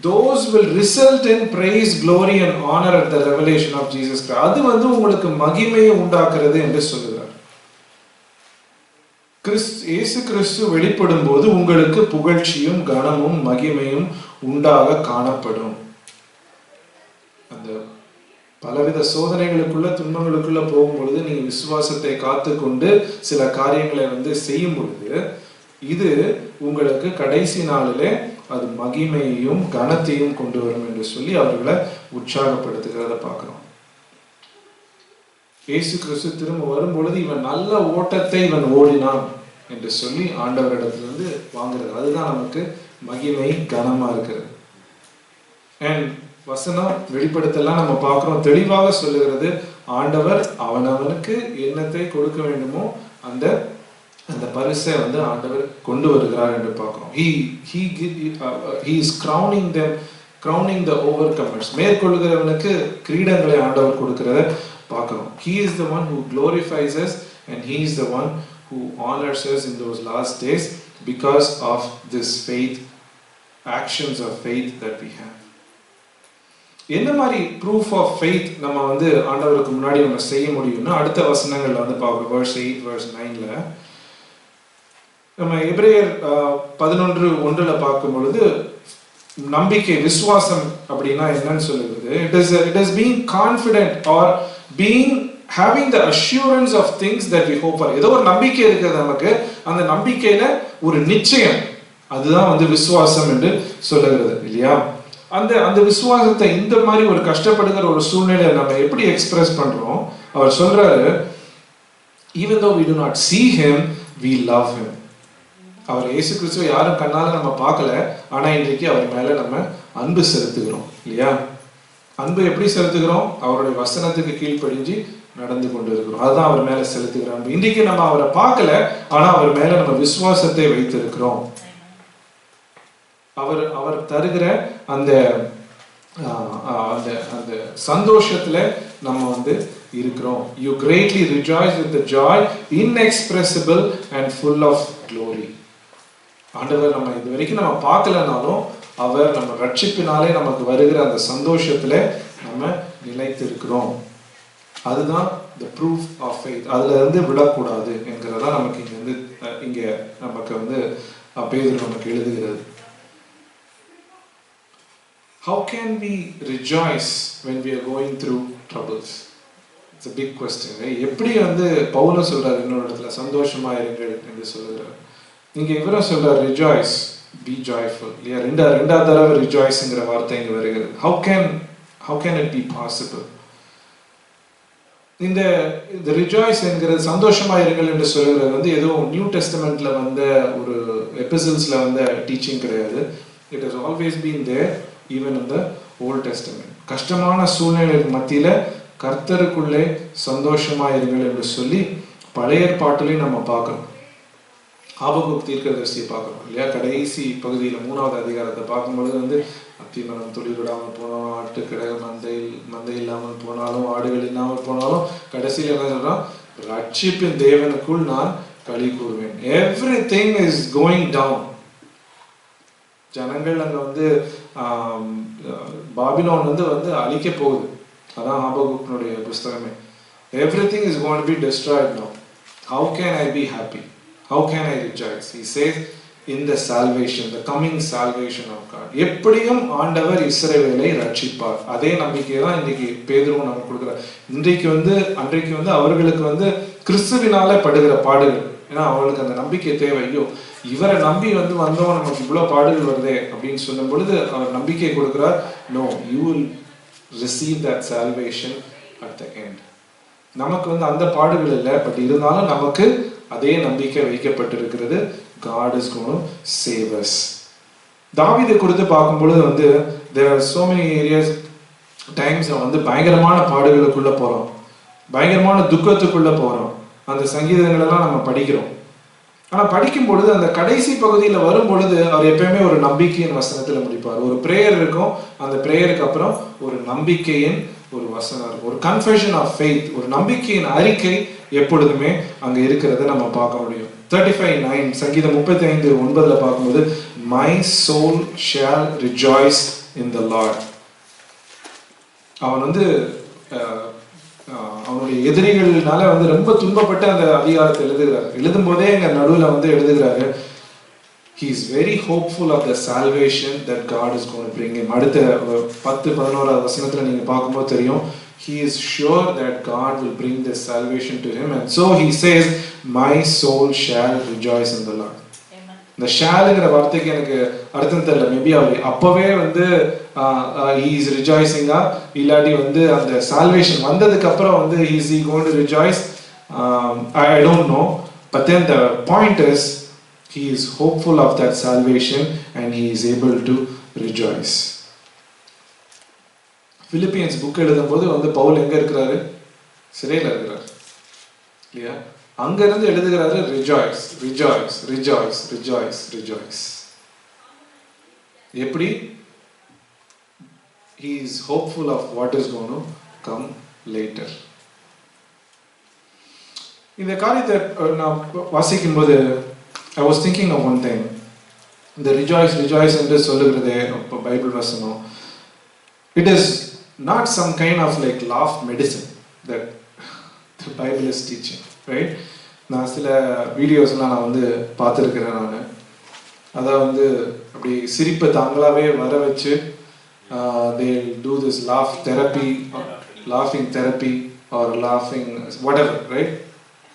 Speaker 1: those will result in praise, glory and honor at the revelation of Jesus Christ. அது உங்களுக்கு மகிமையை உண்டாக்குறது என்று சொல்கிறார். இயேசு கிறிஸ்து வெளிப்படும் போது உங்களுக்கு புகழ்ச்சியும் கனமும் மகிமையும் உண்டாக காணப்படும். அந்த பலவித சோதனைகளுக்குள்ள துன்பங்களுக்குள்ள போகும் பொழுது நீங்க விசுவாசத்தை காத்துக்கொண்டு சில காரியங்களை செய்யும் பொழுது இது உங்களுக்கு கடைசி நாளிலே அது மகிமையையும் கனத்தையும் கொண்டு வரும் என்று சொல்லி அவர்களை உற்சாகப்படுத்துகிறத பார்க்கிறோம். இயேசு கிறிஸ்து திரும்ப வரும் பொழுது இவன் நல்ல ஓட்டத்தை இவன் ஓடினான் என்று சொல்லி ஆண்டவரிடத்திலிருந்து வாங்குறது, அதுதான் நமக்கு மகிமை கனமா இருக்கிறது. அண்ட் வசனம் வெளிப்படுத்தலாம் நம்ம பார்க்கிறோம், தெளிவாக சொல்லுகிறது, ஆண்டவர் அவனவனுக்கு என்னத்தை கொடுக்க வேண்டுமோ அந்த அந்த பரிசை ஆண்டவர் கொண்டு வருகிறார் என்று பார்க்கிறோம். he is crowning the overcomers. மேற்கொள்கிறவனுக்கு கிரீடங்களை ஆண்டவர் கொடுக்கிறத பார்க்கிறோம். he is the one who glorifies us and he is the one who honors us in those last days because of this faith, actions of faith that we have. என்ன மாதிரி proof of faith நம்ம ஆண்டவருக்கு முன்னாடி நம்ம செய்ய முடியும்னா அடுத்த வசனங்கள்ல பார்க்கிறோம். verse 8 verse 9ல நம்ம எபிரேயர் 11:1ல பார்க்கும் பொழுது நம்பிக்கை, விசுவாசம் அப்படின்னா என்னன்னு சொல்லுகிறது. it is being confident or having the assurance of things that we hope for. ஏதோ ஒரு நம்பிக்கை இருக்குது நமக்கு, அந்த நம்பிக்கையில ஒரு நிச்சயம், அதுதான் விசுவாசம் என்று சொல்லுகிறது இல்லையா. அந்த விசுவாசத்தை இந்த மாதிரி ஒரு கஷ்டப்படுகிற ஒரு சூழ்நிலை நம்ம எப்படி எக்ஸ்பிரஸ் பண்றோம்? அவர் சொல்றாரு, even though we do not see him, we love him. அவர் இயேசு கிறிஸ்துவை யாரும் கண்ணால நம்ம பார்க்கல, ஆனா இன்றைக்கு அவர் மேல நம்ம அன்பு செலுத்துகிறோம் இல்லையா. அன்பு எப்படி செலுத்துகிறோம்? அவருடைய வசனத்துக்கு கீழ்ப்படிஞ்சு நடந்து கொண்டு இருக்கிறோம். அதுதான் அவர் மேல செலுத்துகிற அன்பு. இன்றைக்கு நம்ம அவரை பார்க்கல, ஆனா அவர் மேல நம்ம விசுவாசத்தை வைத்திருக்கிறோம். அவர் தருகிற அந்த அந்த சந்தோஷத்துல நம்ம வந்து இருக்கிறோம். You greatly rejoice with the joy inexpressible and full of glory. ஆண்டவர் நம்ம இது வரைக்கும் நம்ம பார்க்கலனாலும் அவர் நம்ம ரட்சிப்பினாலே நமக்கு வருகிற அந்த சந்தோஷத்துல நம்ம நிலைத்திருக்கிறோம். அதுதான் the proof of faith. அதுல இருந்து விடக்கூடாது என்கிறதா நமக்கு இங்க நமக்கு வந்து பேதுரு நமக்கு எழுதுகிறது. How can we rejoice when we are going through troubles? It's a big question. எப்படி வந்து பவுல் சொல்றாரு இன்னொரு இடத்துல சந்தோஷமா இருங்கள் என்று சொல்லுகிறார். இங்க இவரும் சொல்றார் rejoice, be joyful. இல்லையா? ரெண்டாவது தடவை rejoiceங்கிற வார்த்தை இங்க வருகிறது. How can it be possible? இந்த rejoice என்கிறது சந்தோஷமா இருங்கள் என்று சொல்லுகிறது வந்து ஏதோ நியூ டெஸ்டமெண்ட்ல வந்த ஒரு எபிசோட்ஸ்ல வந்த டீச்சிங் கிடையாது. It has always been there even in the Old Testament. கஷ்டமான சூழ்நிலைக்கு மத்தியில கர்த்தருக்குள்ளே சந்தோஷமா இருங்கள் என்று சொல்லி பழைய ஏற்பாட்டிலையும் நம்ம பார்க்கணும். ஆபகுக் தீர்க்கதரிசியை பார்க்கணும் இல்லையா? கடைசி பகுதியில 3வது அதிகாரத்தை பார்க்கும்பொழுது வந்து அத்திமரம் துளி விடாமல் போனாலும், ஆட்டுக்கிட மந்தை இல்லாமல் போனாலும், ஆடுகள் இல்லாமல் போனாலும், கடைசியில் என்ன சொல்றான்? ரட்சிப்பின் தேவனுக்குள் நான் களி கூறுவேன். Everything is going down. ஜனங்கள் அங்க வந்து பாபிலோன் வந்து அழிக்க போகுது. அதான் ஆபகுக்கினுடைய புஸ்தகமே. Everything is going to be destroyed now. How can I be happy? How can I rejoice? He says in the salvation, the coming salvation of God. எப்படியும் ஆண்டவர் இஸ்ரவேலை ரட்சிப்பார். அதே நம்பிக்கை தான் இன்னைக்கு பேதுரு நமக்கு கொடுக்கிறார். அன்றைக்கு வந்து அவர்களுக்கு வந்து கிறிஸ்துவினால படுகிற பாடுகள். ஏன்னா அவங்களுக்கு அந்த நம்பிக்கை தேவை. ஐயோ, இவரை நம்பி வந்தோம், நமக்கு இவ்வளவு பாடுகள் வருதே அப்படின்னு சொல்லும் பொழுது அவர் நம்பிக்கை கொடுக்கிறார். No, you will receive that salvation at the end. நமக்கு அந்த பாடுகள் இல்லை, பட் இருந்தாலும் நமக்கு அதே நம்பிக்கை வைக்கப்பட்டிருக்கிறது. God is going to save us. தாவீதை குறித்து பார்க்கும் பொழுது there are so many areas times பயங்கரமான பாடுகளுக்குள்ள போறோம், பயங்கரமான துக்கத்துக்குள்ள போறோம். அந்த சங்கீதங்கள் எல்லாம் நம்ம படிக்கிறோம். ஆனா படிக்கும் பொழுது அந்த கடைசி பகுதியில வரும் பொழுது அவர் எப்பயுமே ஒரு நம்பிக்கையின் வசனத்துல முடிப்பார். ஒரு பிரேயர் இருக்கும், அந்த பிரேயருக்கு அப்புறம் ஒரு நம்பிக்கையின் ஒரு வசனம் இருக்கும், ஒரு கன்ஃபெஷன் ஆஃப் ஃபெய்த், ஒரு நம்பிக்கையின் அறிக்கை எப்பொழுதுமே அங்க இருக்கிறத நம்ம பார்க்க முடியும். 35:9 சங்கீதம் 35:9 பார்க்கும்போது my soul shall rejoice in the Lord. அவன் அவனுடைய எதிரிகள்னால ரொம்ப துன்பப்பட்டு அந்த அதிகாரத்தை எழுதுகிறார். எழுதும் போதே எங்க நடுவில் எழுதுகிறாரு, he is very hopeful of the salvation that God is going to bring him. அடுத்த 10-11 வசனத்துல நீங்க பார்க்கும்போது தெரியும், he is sure that God will bring this salvation to him, and so he says my soul shall rejoice in the Lord. இந்த ஷாலுங்கிற வார்த்தைக்கு எனக்கு அர்த்தம் தெரியல. மேபி அவர் அப்பவே he is rejoicing இல்லாட்டி அந்த சால்வேஷன் வந்ததுக்கு அப்புறம் is he going to rejoice? I don't know, but then the point is he is hopeful of that salvation and he is able to rejoice. Philippians book எழுதும்போது பவுல் எங்க இருக்கிறாரு? சிறையில் இருக்கிறார் இல்லையா? அங்க இருந்து எழுதுகிறாரு, rejoice, rejoice, rejoice, rejoice, rejoice. எப்படி? He is hopeful of what is going to come later. இந்த காரியத்தை நான் வாசிக்கும் போது I was thinking of one thing. இந்த rejoice, rejoice என்று சொல்லுகிறதே பைபிள் வசனம், it is not some kind of like laugh medicine that the Bible is teaching, right? நான் சில வீடியோஸ்லாம் நான் பார்த்துருக்கிறேன். நான் அதை அப்படி சிரிப்பை தாங்களாவே வர வச்சு they do this laughing therapy or laughing whatever, right?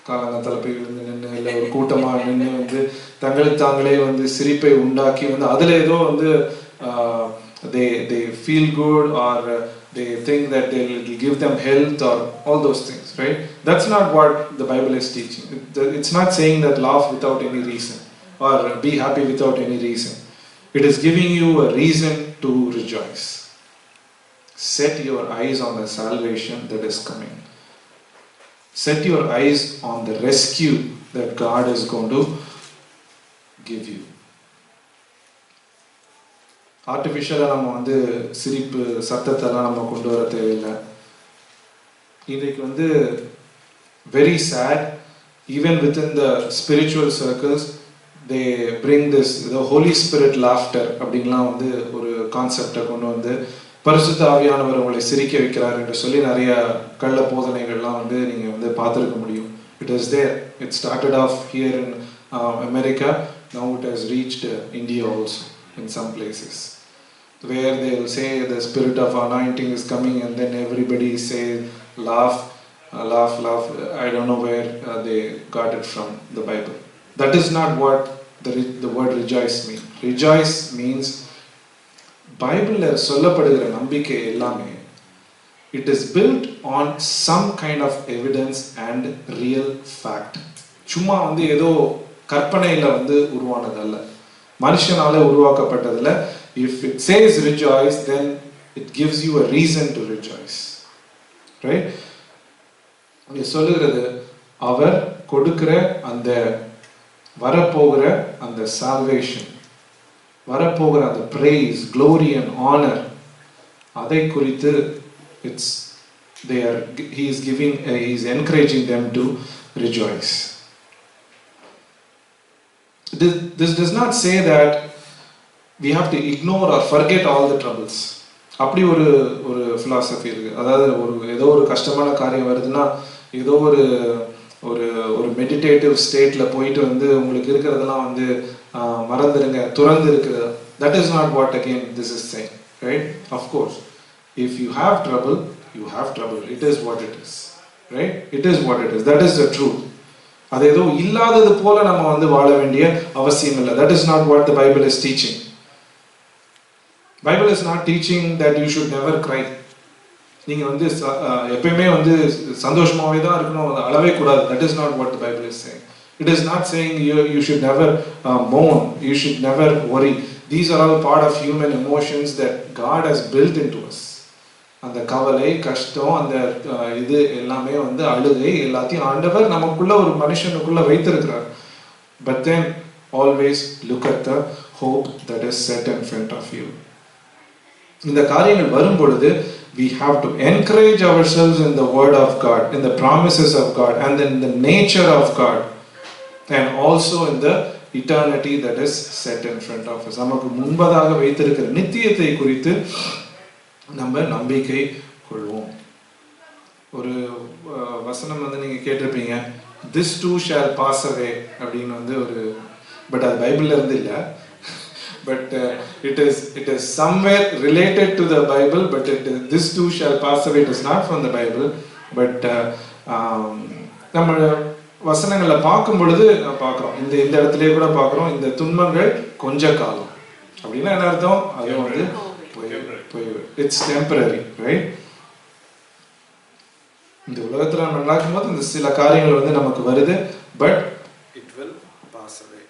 Speaker 1: காலங்கத்தில் போய் நின்று இல்லை ஒரு கூட்டமாக நின்று தங்களுக்கு தாங்களே சிரிப்பை உண்டாக்கி அதில் ஏதோ they feel good or they think that they will give them health or all those things, right? That's not what the Bible is teaching. It's not saying that laugh without any reason or be happy without any reason. It is giving you a reason to rejoice. Set your eyes on the salvation that is coming. Set your eyes on the rescue that God is going to give you. ஆர்டிஃபிஷியலாக நம்ம வந்து சிரிப்பு சத்தத்தெல்லாம் நம்ம கொண்டு வர தேவையில்லை. இன்றைக்கு வந்து very sad, even within the spiritual circles they bring this the holy spirit laughter அப்படின்லாம் வந்து ஒரு கான்செப்டை கொண்டு வந்து பரிசுத்த ஆவியானவர் உங்களை சிரிக்க வைக்கிறார் என்று சொல்லி நிறைய கள்ள போதனைகள்லாம் வந்து நீங்கள் வந்து பார்த்துருக்க முடியும். It is there. It started off here in America. Now it has reached India also in some places, where they will say the spirit of anointing is coming, and then everybody say laugh. I don't know where they got it from the Bible. That is not what the word rejoice means. Rejoice means Bible சொல்லப்படுகிற நம்பிக்கை எல்லாமே it is built on some kind of evidence and real fact. சும்மா வந்து ஏதோ கற்பனையில வந்து உருவானதல்ல, மனுஷனால உருவாக்கப்பட்டதில்ல. If it says rejoice, then it gives you a reason to rejoice. Right? இங்க சொல்லுகிறது அவர் கொடுக்கிற அந்த வரப்போகிற அந்த salvation, வரப்போகிற அந்த praise, glory and honor, அதை குறித்து he is encouraging them to rejoice. This does not say that we have to ignore or forget all the troubles. அப்படி ஒரு philosophy இருக்கு. அதாவது ஏதோ ஒரு கஷ்டமான காரியம் வருதுன்னா ஏதோ ஒரு மெடிடேட்டிவ் ஸ்டேட்ல போயிட்டு வந்து உங்களுக்கு இருக்கிறதெல்லாம் வந்து மறந்துடுங்க, துறந்து இருக்கிறது. That is not what again this is saying, right? Of course, if you have trouble, you have trouble. It is what it is, right? It is what it is. That is the truth. அது ஏதோ இல்லாதது போல நம்ம வந்து வாழ வேண்டிய அவசியம் இல்லை. That is not what the Bible is teaching. Bible is not teaching that you should never cry. நீங்க வந்து எப்பயுமே வந்து சந்தோஷமாவே தான் இருக்கணும், அழவே கூடாது. That is not what the Bible is saying. It is not saying you should never mourn, you should never worry. These are all part of human emotions that God has built into us. அந்த கவலை, கஷ்டம், அந்த இது எல்லாமே வந்து அழுகை எல்லாத்தையும் ஆண்டவர் நமக்குள்ள ஒரு மனுஷனுக்குள்ள வைத்திருக்கிறார். But then always look at the hope that is set in front of you. இந்த காரியங்கள் வரும் பொழுது we have to encourage ourselves in the word of God, in the promises of God, and in the nature of God, and also in the eternity that is set in front of us. நமக்கு முன்பதாக வைத்திருக்கிற நித்தியத்தை குறித்து நம்ம நம்பிக்கை கொள்வோம். ஒரு வசனம் வந்து நீங்க கேட்டிருப்பீங்க, this too shall pass away அப்படின்னு வந்து பட் அது பைபிள்ல இருந்து இல்ல, but it is somewhere related to the Bible, but this too shall pass away. It is not from the Bible, but நம்ம வசனங்களை பார்க்கும் பொழுது பார்க்கிறோம், இந்த இடத்துலயே கூட பார்க்கிறோம், இந்த துன்பங்கள் கொஞ்ச காலம் அப்படின்னா என்ன அர்த்தம்? அது வந்து it's temporary, right? இந்த உலகத்துல நம்ம நடக்கும்போது இந்த சில காரியங்கள் வந்து நமக்கு வருது, but it will pass away.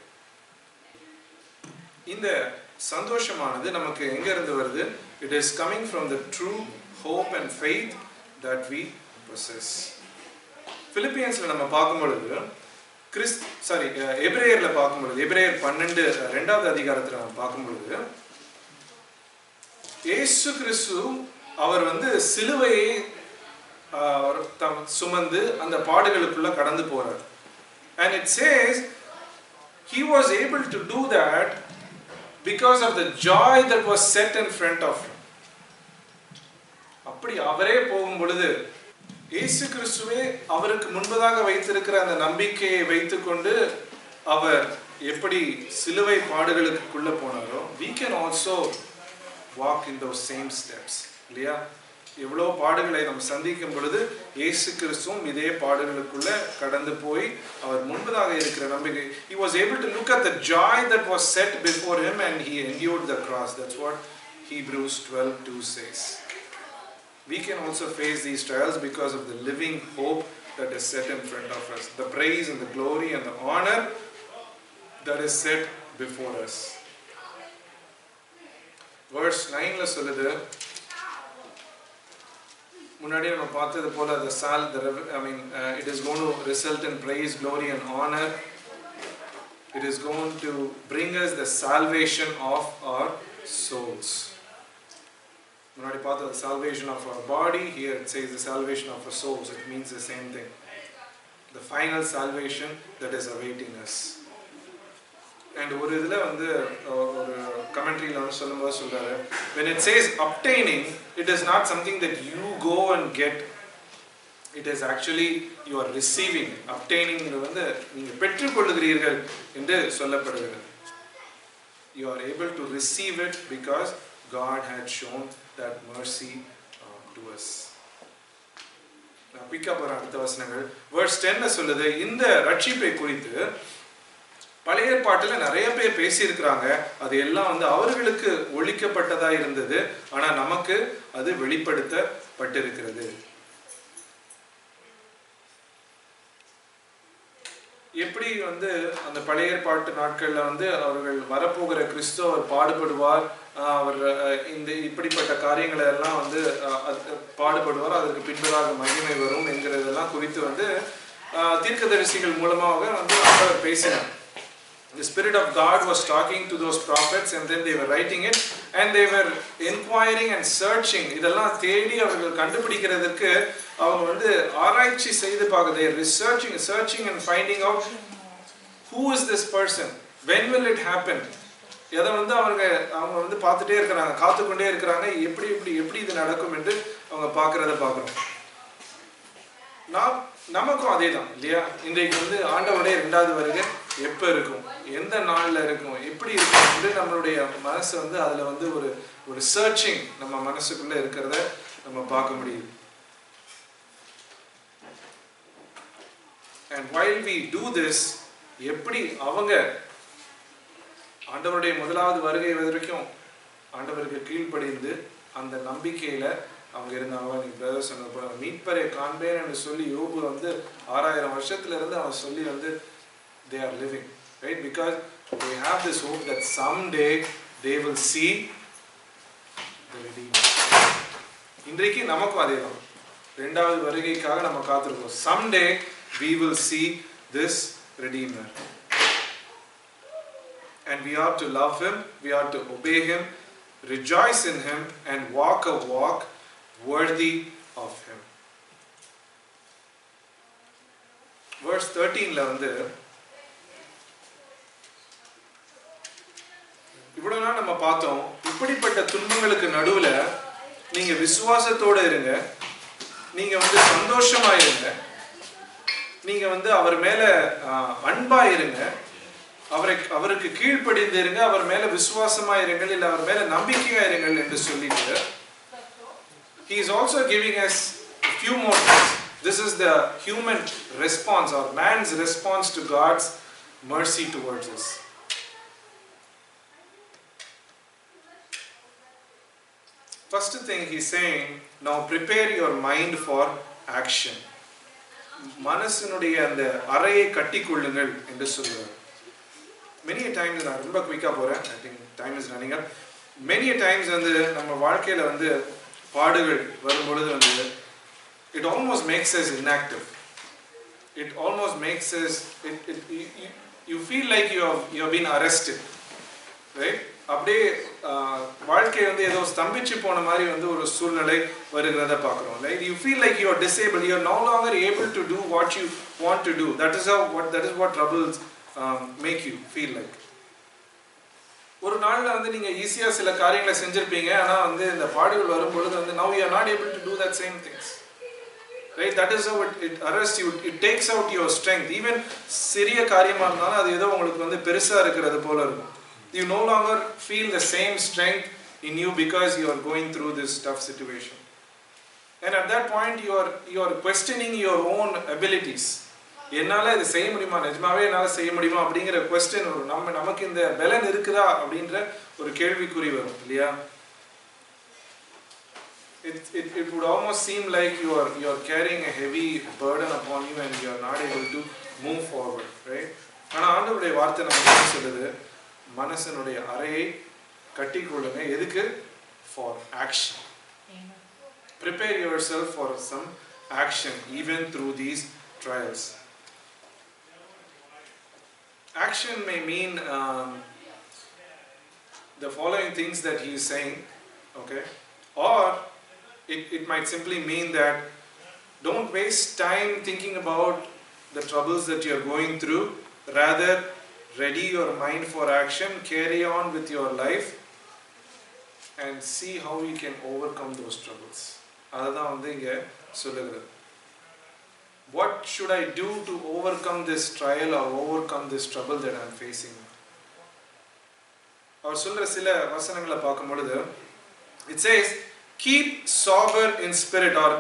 Speaker 1: இந்த சந்தோஷமானது நமக்கு எங்க இருந்து வருது? It is coming from the true hope and faith that we possess. பிலிப்பியன்ஸ்ல நம்ம பார்க்கும்பொழுது எபிரேயர்ல பார்க்கும்பொழுது, எபிரேயர் 12 2வது அதிகாரத்துல நம்ம பார்க்கும்பொழுது, இயேசு கிறிஸ்து அவர் வந்து சிலுவையை சுமந்து அந்த பாடுகளுக்குள்ள கடந்து போறார். And it says he was able to do that because of the joy that was set in front of him. அப்படி அவரே போகும் பொழுது இயேசு கிறிஸ்துவே அவருக்கு முன்பதாக வைத்திருக்கிற அந்த நம்பிக்கையை வைத்துக்கொண்டு அவர் எப்படி சிலுவை பாடுகளுக்குள்ள போனாரோ, we can also walk in those same steps. இல்லையா? எவ்வளோ பாடுகளை நம்ம சந்திக்கும் பொழுது இயேசு கிறிஸ்துவும் இதே பாடுகளுக்குள்ள கடந்து போய் அவர் முன்பதாக இருக்கிற நம்பிக்கை, he was able to look at the joy that was set before him and he endured the cross. That's what Hebrews 12:2 says. We can also face these trials because of the living hope that is set in front of us, the praise and the glory and the honor that is set before us. Verse 9 சொல்லுது, முன்னாடி நம்ம பார்த்தது போல it is going to result in praise, glory and honor. It is going to bring us the salvation of our souls. முன்னாடி பார்த்தது salvation of our body, here it says the salvation of our souls. It means the same thing. The final salvation that is awaiting us. And ஒரு இதுல வந்து ஒரு கமெண்ட்ரியில வந்து சொல்லும்போது சொல்றாரு, when it says obtaining, it is not something that you go and get. It is actually you are receiving. Obtaining வந்து நீங்க பெற்றுக்கொள்கிறீர்கள் என்று சொல்லப்படுகிறது. You are able to receive it because God had shown that mercy to us. நான் பிக் அப் பண்ண அடுத்த வசனங்கள் verse 10 சொல்லுது, இந்த ரட்சிப்பை குறித்து பழைய ஏற்பாட்டில் நிறைய பேர் பேசியிருக்கிறாங்க. அது எல்லாம் வந்து அவர்களுக்கு ஒழிக்கப்பட்டதா இருந்தது, ஆனா நமக்கு அது வெளிப்படுத்தப்பட்டிருக்கிறது. எப்படி வந்து அந்த பழைய ஏற்பாட்டு நாட்கள்ல வந்து அவர்கள் வரப்போகிற கிறிஸ்துவர் பாடுபடுவார், அவர் இந்த இப்படிப்பட்ட காரியங்களை எல்லாம் வந்து பாடுபடுவார், அதற்கு பின்பதாக மகிமை வரும் என்கிறதெல்லாம் குறித்து வந்து தீர்க்கதரிசிகள் மூலமாக வந்து அவர் பேசினார். The Spirit of God was talking to those prophets and then they were writing it and they were inquiring and searching. இதெல்லாம் தேடி அவர்கள் கண்டுபிடிக்கிறதுக்கு அவங்க வந்து ஆராய்ச்சி செய்து பார்க்க, they are searching and finding out who is this person, when will it happen. எதை வந்து அவங்க வந்து பார்த்துட்டே இருக்கிறாங்க, காத்துக்கொண்டே இருக்கிறாங்க, எப்படி இது நடக்கும் என்று அவங்க பார்க்கறத பார்க்கணும். நமக்கும் அதே தான் இல்லையா? இன்றைக்கு வந்து ஆண்டவருடைய 2வது வருகை எப்போ இருக்கும், எந்த நாளில் இருக்கும், எப்படி இருக்கும் என்று நம்மளுடைய மனசு வந்து அதில் வந்து ஒரு சர்ச்சிங் நம்ம மனசுக்குள்ளே இருக்கிறத நம்ம பார்க்க முடியுது. And while we do this, எப்படி அவங்க ஆண்டவருடைய 1வது வருகை வரைக்கும் ஆண்டவருக்கு கீழ்ப்படிந்து அந்த நம்பிக்கையில அவங்க இருந்தாங்க. நீங்க பிரதர் சொன்ன போல மீட்பரை காண்பேன் என்று சொல்லி யோபு வந்து 6000 வருஷத்துல இருந்து அவன் சொல்லி வந்து they are living, right? Because they have this hope that someday they will see the Redeemer. இன்றைக்கு நமக்கும் அதே தான், 2வது வருகைக்காக நம்ம காத்திருக்கோம். Someday we will see this Redeemer. And we are to love him, we are to obey him, rejoice in him and walk a walk worthy of him. Verse 13 வந்து இவ்வளவு நாள் நம்ம பார்த்தோம், இப்படிப்பட்ட துன்பங்களுக்கு நடுவுல நீங்க விசுவாசத்தோட இருங்க, நீங்க வந்து சந்தோஷமா இருங்க, நீங்க வந்து அவர் மேல அன்பா இருங்க, அவருக்கு கீழ்ப்படிந்து இருங்க, அவர் மேல விசுவாசமா இருங்கள், இல்ல அவர் மேல நம்பிக்கையா இருங்கள் என்று சொல்லிட்டு he is also giving us a few more things. This is the human response or man's response to God's mercy towards us. First thing he's saying, now prepare your mind for action. மனசினுடைய அந்த அறையை கட்டிக்கொள்ளுங்கள் என்று சொல்றார். Many times நான் ரொம்ப குயிக்கா போறேன், I think time is running up. Many times வந்து நம்ம வாழ்க்கையில வந்து பாடுகள் வரும்பொழுது வந்து it almost makes us inactive. It almost makes us you feel like you have been arrested, right? அப்படியே வாழ்க்கை வந்து ஏதோ ஸ்தம்பிச்சு போன மாதிரி வந்து ஒரு சூழ்நிலை வருகிறத பார்க்குறோம். Right? You feel like you are disabled. You are no longer able to do what you want to do. That is what troubles make you feel like. ஒரு நாள்ல வந்து நீங்க ஈஸியா சில காரியங்களை செஞ்சிருப்பீங்க, ஆனா வந்து இந்த பாடுகள் வரும்பொழுது வந்து now you are not able to do that same things. Right? That is how it arrests you. It takes out your strength. Even சிறிய காரியமா இருந்தாலும் அது ஏதோ உங்களுக்கு வந்து பெருசா இருக்கிறது போல இருக்கும். You no longer feel the same strength in you because you are going through this tough situation. And at that point you are questioning your own abilities. என்னால இது செய்ய முடியுமா, நிஜமாவே என்னால செய்ய முடியுமா அப்படிங்கிற क्वेश्चन வரும். நமக்கு இந்த பலன் இருக்குதா அப்படின்ற ஒரு கேள்விக்குறி வரும் இல்லையா? It would almost seem like you are carrying a heavy burden upon you and you are not able to move forward, right? ஆனா ஆண்டவருடைய வார்த்தை நமக்கு என்ன சொல்லுது? மனசனுடைய அறையை கட்டிக்கொள்ளுங்க. எதுக்கு? For action. prepare yourself for some action even through these trials. Action may mean the following things that he is saying, okay, or it might simply mean that don't waste time thinking about the troubles that you are going through. Rather, ready your mind for action, carry on with your life and see how you can overcome those troubles. அதுதான் வந்து இங்க சொல்லுகிறது. What should I do to overcome this trial or overcome this trouble that I am facing? அவர் சொல்ற சில வசனங்களை பார்க்கும் பொழுது it says keep sober in spirit or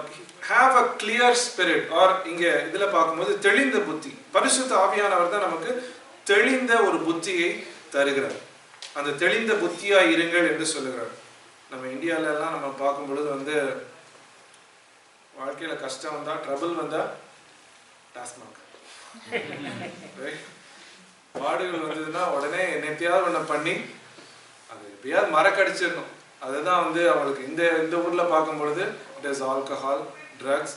Speaker 1: have a clear spirit, or இங்க இதுல பார்க்கும்போது தெளிந்த புத்தி. பரிசுத்த ஆவியானவர் தான் நமக்கு தெளிந்த ஒரு புத்தியை தருகிறார். அந்த தெளிந்த புத்தியா இருங்கள் என்று சொல்லுகிறார். நம்ம இந்தியால எல்லாம் நம்ம பார்க்கும் பொழுது வந்து வாழ்க்கையில கஷ்டம் வந்தா, ட்ரபிள் வந்தா டாஸ்மாக், பாடுகள் வந்ததுன்னா உடனே என்னத்தையாவது ஒண்ணு பண்ணி அது எப்படியாவது மறக்கடிச்சிடணும். அதுதான் வந்து அவங்களுக்கு இந்த ஊர்ல பார்க்கும் பொழுது it is alcohol, drugs.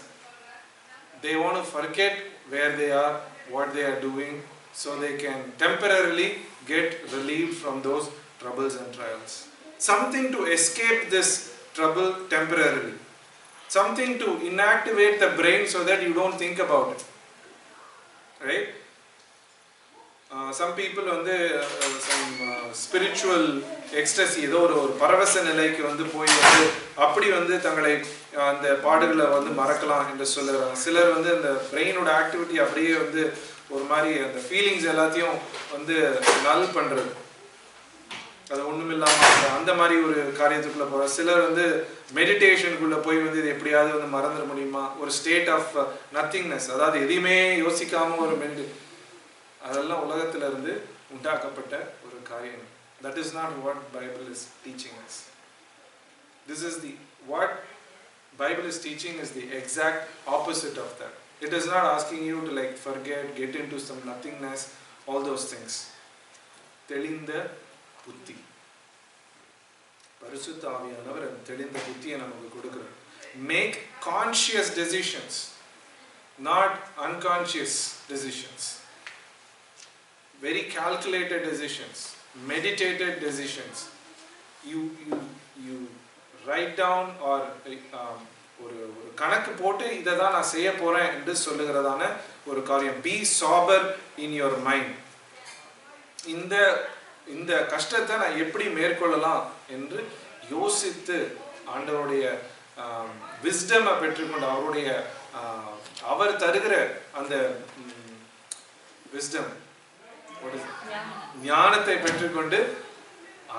Speaker 1: They want to forget where they are, what they are doing, so they can temporarily get relieved from those troubles and trials. Something to escape this trouble temporarily. Something to inactivate the brain so that you don't think about it. Right? Some people வந்து some spiritual ecstasy, ஏதோ ஒரு பரவச நிலைக்கு வந்து போய் வந்து அப்படி வந்து தங்களை அந்த பாடுகளை வந்து மறக்கலாம் என்று சொல்லுறாங்க. சிலர் வந்து அந்த பிரெயினோட ஆக்டிவிட்டி அப்படியே வந்து ஒரு மாதிரி அந்த ஃபீலிங்ஸ் எல்லாத்தையும் வந்து நல் பண்றது, அது ஒண்ணுமில்லாம அந்த மாதிரி ஒரு காரியத்துக்குள்ள போற. சிலர் வந்து மெடிடேஷனுக்குள்ள போய் வந்து இது எப்படியாவது வந்து மறந்துட முடியுமா, ஒரு ஸ்டேட் ஆஃப் நத்திங்னஸ், அதாவது எதையுமே யோசிக்காம ஒரு அதெல்லாம் உலகத்துல இருந்து உண்டாக்கப்பட்ட ஒரு காரியம். That is not what Bible is teaching us. This is what Bible is teaching is the exact opposite of that. It is not asking you to like forget, get into some nothingness, all those things. தெளிந்த புத்தி. பரிசுத்த ஆவியானவர் தெளிந்த புத்தியை நமக்கு கொடுக்கிறார். Make conscious decisions, not unconscious decisions. Very calculated decisions, meditated decisions. You write down or ஒரு கணக்கு போட்டு இதை தான் நான் செய்ய போறேன் என்று சொல்லுகிறதான ஒரு காரியம். Be sober in your mind. இந்த கஷ்டத்தை நான் எப்படி மேற்கொள்ளலாம் என்று யோசித்து ஆண்டவருடைய விஸ்டமை பெற்றுக்கொண்டு அவருடைய அவர் தருகிற அந்த விஸ்டம் ஞானத்தை பெற்றுக்கொண்டு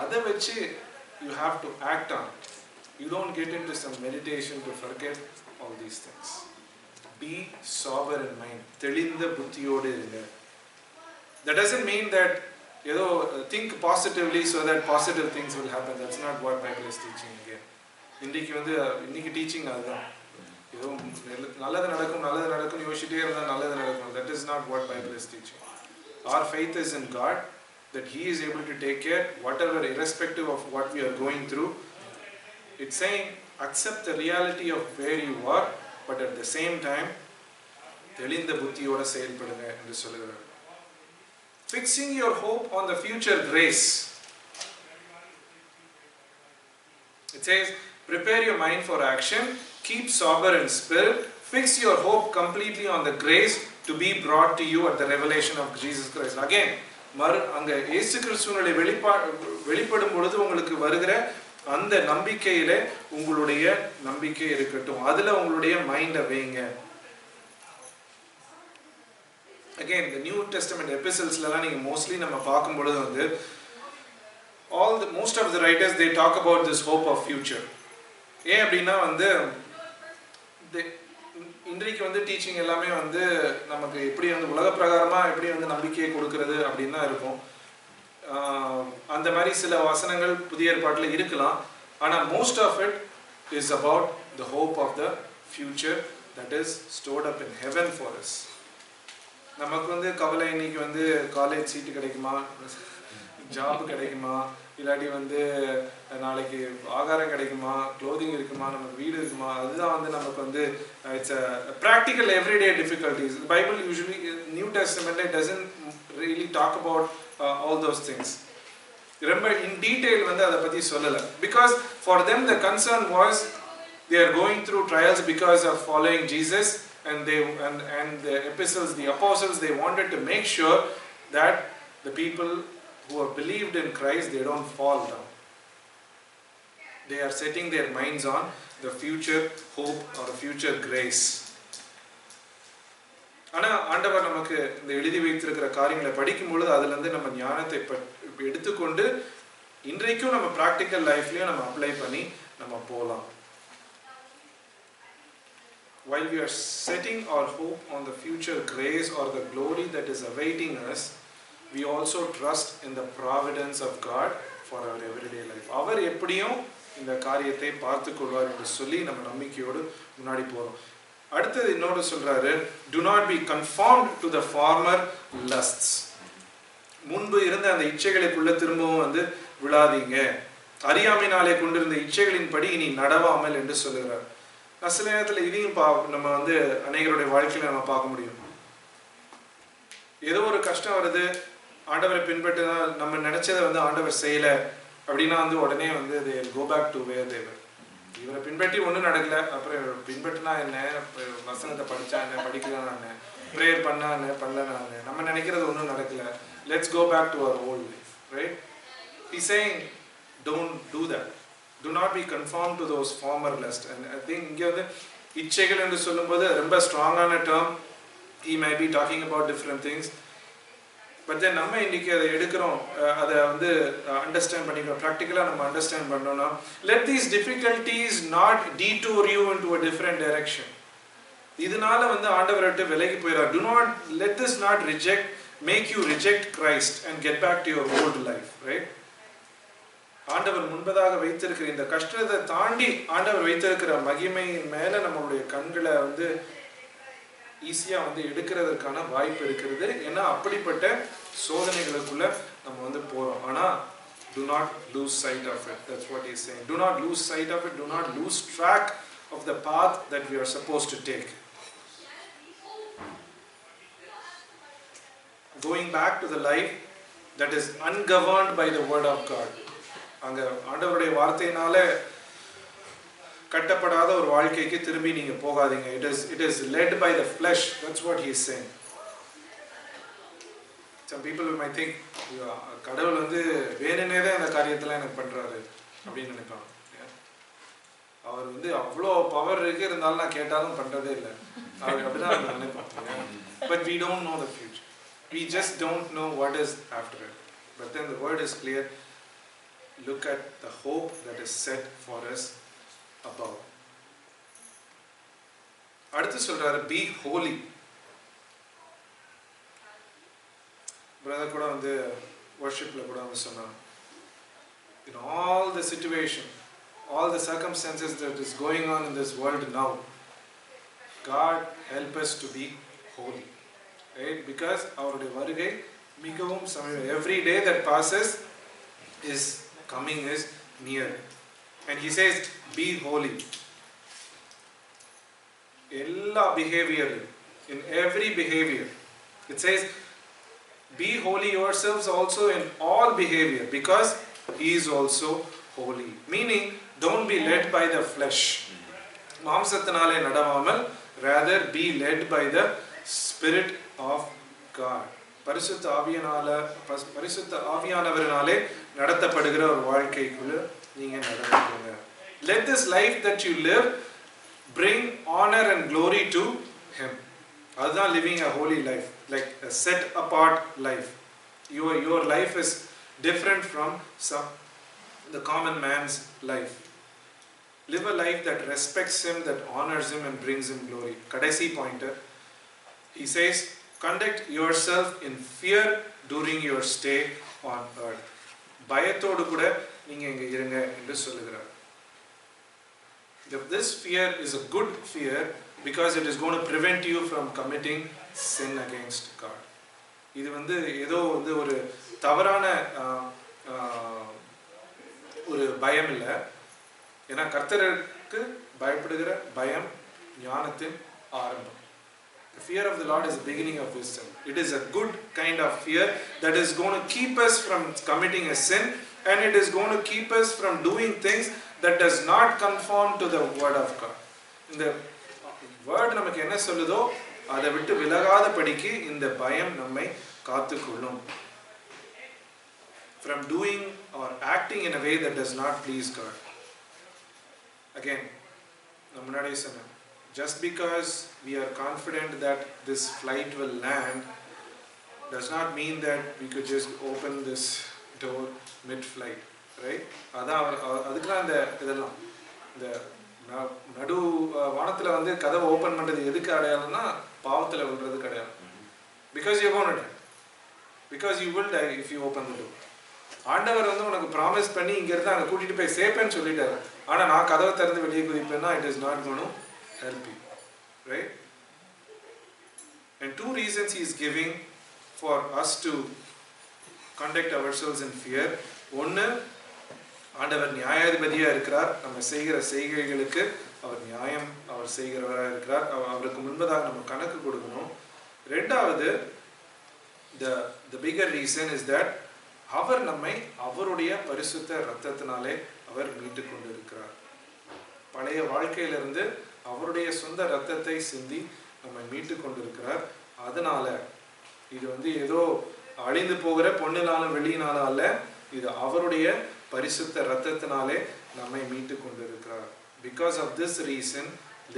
Speaker 1: அதை வச்சு you have to act on it. You don't get into some meditation to forget all these things. Be sober in mind. தெளிந்த புத்தியோடு இருங்க. That doesn't mean that ஏதோ think positively so that positive things will happen. That's not what Bible is teaching again. இன்னைக்கு டீச்சிங் அதுதான். ஏதோ நல்லது நடக்கும் யோசிச்சுட்டே இருந்தா நல்லது நடக்கும். That is not what Bible is teaching. Our faith is in God, that He is able to take care whatever, irrespective of what we are going through. It's saying accept the reality of where you are, but at the same time தெளிந்த புத்தியோட செயல்படுங்க என்று சொல்லுகிறார். Fixing your hope on the future grace. It says prepare your mind for action, keep sober in spirit, fix your hope completely on the grace to be brought to you at the revelation of Jesus Christ. Again, அங்க இயேசு கிறிஸ்துவினுடைய வெளிப்படும் பொழுது உங்களுக்கு வருகிற அந்த நம்பிக்கையிலே உங்களுடைய நம்பிக்கை இருக்கட்டும். அதுல உங்களுடைய மைண்டை வைங்க. Again, the New Testament epistles எல்லாம் நீங்க mostly நம்ம பார்க்கும் பொழுது வந்து most of the writers they talk about this hope of future. ஏன் அப்படின்னா வந்து இன்றைக்கு வந்து டீச்சிங் எல்லாமே வந்து நமக்கு எப்படி வந்து உலக பிரகாரமா எப்படி வந்து நம்பிக்கையை கொடுக்கிறது அப்படின்னு தான் இருக்கும். அந்த மாதிரி சில வசனங்கள் புதிய ஏற்பாட்டில் இருக்கலாம். ஆனால் most of it is about the hope of the future that is stored up in heaven for us. நமக்கு வந்து கவலை இன்னைக்கு வந்து காலேஜ் சீட்டு கிடைக்குமா, ஜாப் கிடைக்குமா, இல்லாட்டி வந்து நாளைக்கு ஆகாரம் கிடைக்குமா, க்ளோதிங் இருக்குமா, நமக்கு வீடு இருக்குமா, அதுதான் வந்து நமக்கு வந்து it's a practical everyday difficulties. Bible usually new டெஸ்டமெண்ட்ல doesn't really talk about all those things. ரொம்ப இன் டீடைல் வந்து அதை பற்றி சொல்லலை. Because for them the concern was they are going through trials because of following Jesus, and the epistles, the apostles, they wanted to make sure that the people who have believed in Christ, they don't fall down. They are setting their minds on the future hope or the future grace. ஆனா ஆண்டவர் நமக்கு இந்த எழுதி வைத்திருக்கிற காரியங்களை படிக்கும் பொழுது அதுல இருந்து நம்ம ஞானத்தை எடுத்துக்கொண்டு இன்றைக்கும் நம்ம பிராக்டிக்கல் லைஃப்லயும் நம்ம அப்ளை பண்ணி நம்ம போகலாம். While we are setting our hope on the future grace or the glory that is awaiting us, we also trust in the providence of God for our everyday life. அவர் எப்படியும் இந்த காரியத்தை பார்த்து கொள்வார் என்று சொல்லி நம்ம நம்பிக்கையோடு முன்னாடி போறோம். அடுத்தது இன்னொரு சொல்றாரு, do not be conformed to the former lusts. முன்பு இருந்த அந்த இச்சைகளுக்குள்ள திரும்பவும் வந்து விழாதீங்க, அறியாமையினாலே கொண்டிருந்த இச்சைகளின்படி இனி நடவாமல் என்று சொல்லுகிறார். சில நேரத்தில் இதையும் நம்ம வந்து அநேகருடைய வாழ்க்கையில நம்ம பார்க்க முடியும். ஏதோ ஒரு கஷ்டம் வருது, ஆண்டவரை பின்பற்றினா நம்ம நினைச்சதை வந்து ஆண்டவர் செய்யல அப்படின்னா வந்து உடனே வந்து they go back to where they were. இவரை பின்பற்றி ஒன்றும் நடக்கல, அப்புறம் பின்பற்றினா என்ன, வசனத்தை படிச்சா என்ன, படிக்கலாம் என்ன, ப்ரேயர் பண்ணா என்ன, பண்ணலனா என்ன, நம்ம நினைக்கிறது ஒன்றும் நடக்கல, let's go back to our old life, right? He's saying don't do that. Do not be conformed to those former lusts. And I think இங்கே வந்து இச்சைகள் என்று சொல்லும்போது ரொம்ப ஸ்ட்ராங்கான term. He might be talking about different things. But then நம்ம இன்னைக்கு அதை எடுக்கிறோம், அதை வந்து அண்டர்ஸ்டாண்ட் பண்ணிக்கிறோம், ப்ராக்டிக்கலாக நம்ம அண்டர்ஸ்டாண்ட் பண்ணோம்னா, let these difficulties not detour you into a different direction. இதனால வந்து ஆண்டவர்கிட்ட விலகி போயிடார். Do not let this not make you reject Christ and get back to your old life, right? ஆண்டவர் முன்பதாக வைத்திருக்கிற இந்த கஷ்டத்தை தாண்டி ஆண்டவர் வைத்திருக்கிற மகிமையின் மேல நம்மளுடைய கண்களை வந்து ஈஸியா வந்து எடுக்கிறதுக்கான வாய்ப்பு இருக்கிறது. ஏன்னா அப்படிப்பட்ட சோதனைகளுக்குள்ள நம்ம வந்து போறோம். ஆனா do not lose sight of it. That's what he's saying. Do not lose sight of it. Do not lose track of the path that we are supposed to take. Going back to the life that is ungoverned by the word of God. அங்க ஆண்டவருடைய வார்த்தையினால கட்டப்படாத ஒரு வாழ்க்கைக்கு திரும்பி நீங்க போகாதீங்க. It is led by the flesh. That's what he is saying. Some people might think கடவுள் வந்து வேணுனே தான் இந்த காரியத்தெல்லாம் எனக்கு பண்றாரு அப்படின்னு நினைப்பாங்க. அவர் வந்து அவ்வளோ பவர் இருக்கு, இருந்தாலும் நான் கேட்டாலும் பண்றதே இல்லை அப்படிதான் நினைப்பாங்க. But we don't know the future. We just don't know what is after it. But then the word is clear. Look at the hope that is set for us above. அடுத்து சொல்றாரு, be holy. பிரதர் கூட வந்து worshipல கூட வந்து சொன்னாங்க, in all the situation, all the circumstances that is going on in this world now, God help us to be holy, right? Because அவருடைய வருகை மிகவும் சமீபம். Every day that passes is coming is near, and he says be holy. Ella behavior, in every behavior it says be holy yourselves also in all behavior because he is also holy. Meaning don't be led by the flesh. மாம்சத்தினாலே நடவாமல் rather be led by the spirit of God. பரிசுத்த ஆவியானவரினாலே நடத்தப்படுகிற ஒரு வாழ்க்கைக்குள்ள நீங்க நடந்துக்கோங்க. Let this life that you live bring honor and glory to him. அதுதான் living a holy life, like a set apart life. Your life is different from the common man's life. Live a life that respects him, that honors him and brings him glory. கடைசி pointer, he says conduct yourself in fear during your stay on earth. பயத்தோடு கூட நீங்க இங்க இருங்க என்று சொல்லுகிறார். This fear is a good fear because it is going to prevent you from committing sin against God. இது வந்து ஏதோ வந்து ஒரு தவறான ஒரு பயம் இல்லை. ஏன்னா கர்த்தருக்கு பயப்படுகிற பயம் ஞானத்தின் ஆரம்பம். The fear of the Lord is the beginning of wisdom. It is a good kind of fear that is going to keep us from committing a sin, and it is going to keep us from doing things that does not conform to the word of God. இந்த வேர்ட் நமக்கு என்ன சொல்லுதோ அதை விட்டு விலகாத படிக்கு இந்த பயம் நம்மை காத்துக்கொள்ளும். From doing or acting in a way that does not please God. Again, நான் முன்னாடியே சொன்னேன், just because we are confident that this flight will land does not mean that we could just open this door mid-flight, right? அதுக்குலாம் இந்த இதெல்லாம் இந்த நடு வானத்தில் வந்து கதவை ஓப்பன் பண்ணுறது எதுக்கு அடையாளம்னா பாவத்தில் விழுறதுக்கு அடையாளம். Because you're going to die. Because you will die if you open the door. ஆண்டவர் வந்து உனக்கு ப்ராமிஸ் பண்ணி இங்கேருந்து அங்கே கூட்டிகிட்டு போய் சேப்பேன்னு சொல்லிட்டாரு. ஆனால் நான் கதவை திறந்து வெளியே குதிப்பேன்னா it is not going to help you, right? And two reasons he is giving for us to conduct ourselves in fear. ஒன்று, ஆண்டவர் நியாயாதிபதியாக இருக்கிறார். நம்ம செய்கிற செய்கைகளுக்கு அவர் செய்கிறவராக இருக்கிறார். அவருக்கு முன்பதாக நம்ம கணக்கு கொடுக்கணும். ரெண்டாவது, the bigger reason is that அவர் நம்மை அவருடைய பரிசுத்த இரத்தத்தினாலே அவர் மீட்டு கொண்டு இருக்கிறார். பழைய வாழ்க்கையிலிருந்து அவருடைய சொந்த இரத்தத்தை சிந்தி நம்மை மீட்டு கொண்டிருக்கிறார். அதனால இது வந்து ஏதோ அழிந்து போகிற பொண்ணுனாலும் வெள்ளினாலும் அல்ல, இது அவருடைய பரிசுத்த இரத்தத்தினாலே நம்மை மீட்டு கொண்டிருக்கிறார். Because of this reason,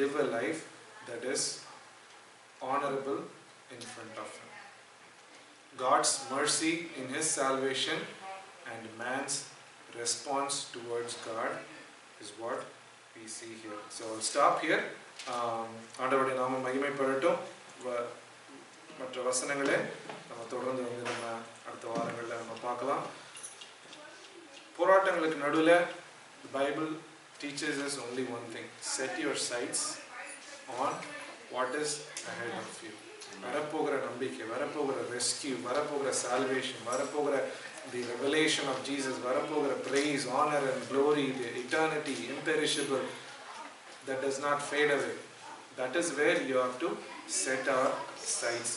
Speaker 1: live a life that is honorable in front of him. God's mercy in his salvation and man's response towards God is what we see here. So I'll stop here. ஆண்டவருடைய நாமம் மகிமைப்படட்டும். மற்ற வசனங்களை நம்ம தொடர்ந்து வந்து நம்ம அடுத்த வாரங்களில் நம்ம பார்க்கலாம். போராட்டங்களுக்கு நடுவில் Bible teaches us only one thing: set your sights on what is ahead of you. வரப்போகிற நம்பிக்கை, வரப்போகிற ரெஸ்கியூ, வரப்போகிற சால்வேஷன், வரப்போகிற the revelation of Jesus, வரப்போகிற praise, honor and glory, the eternity, imperishable, that does not fade away. That is where you have to set our sights.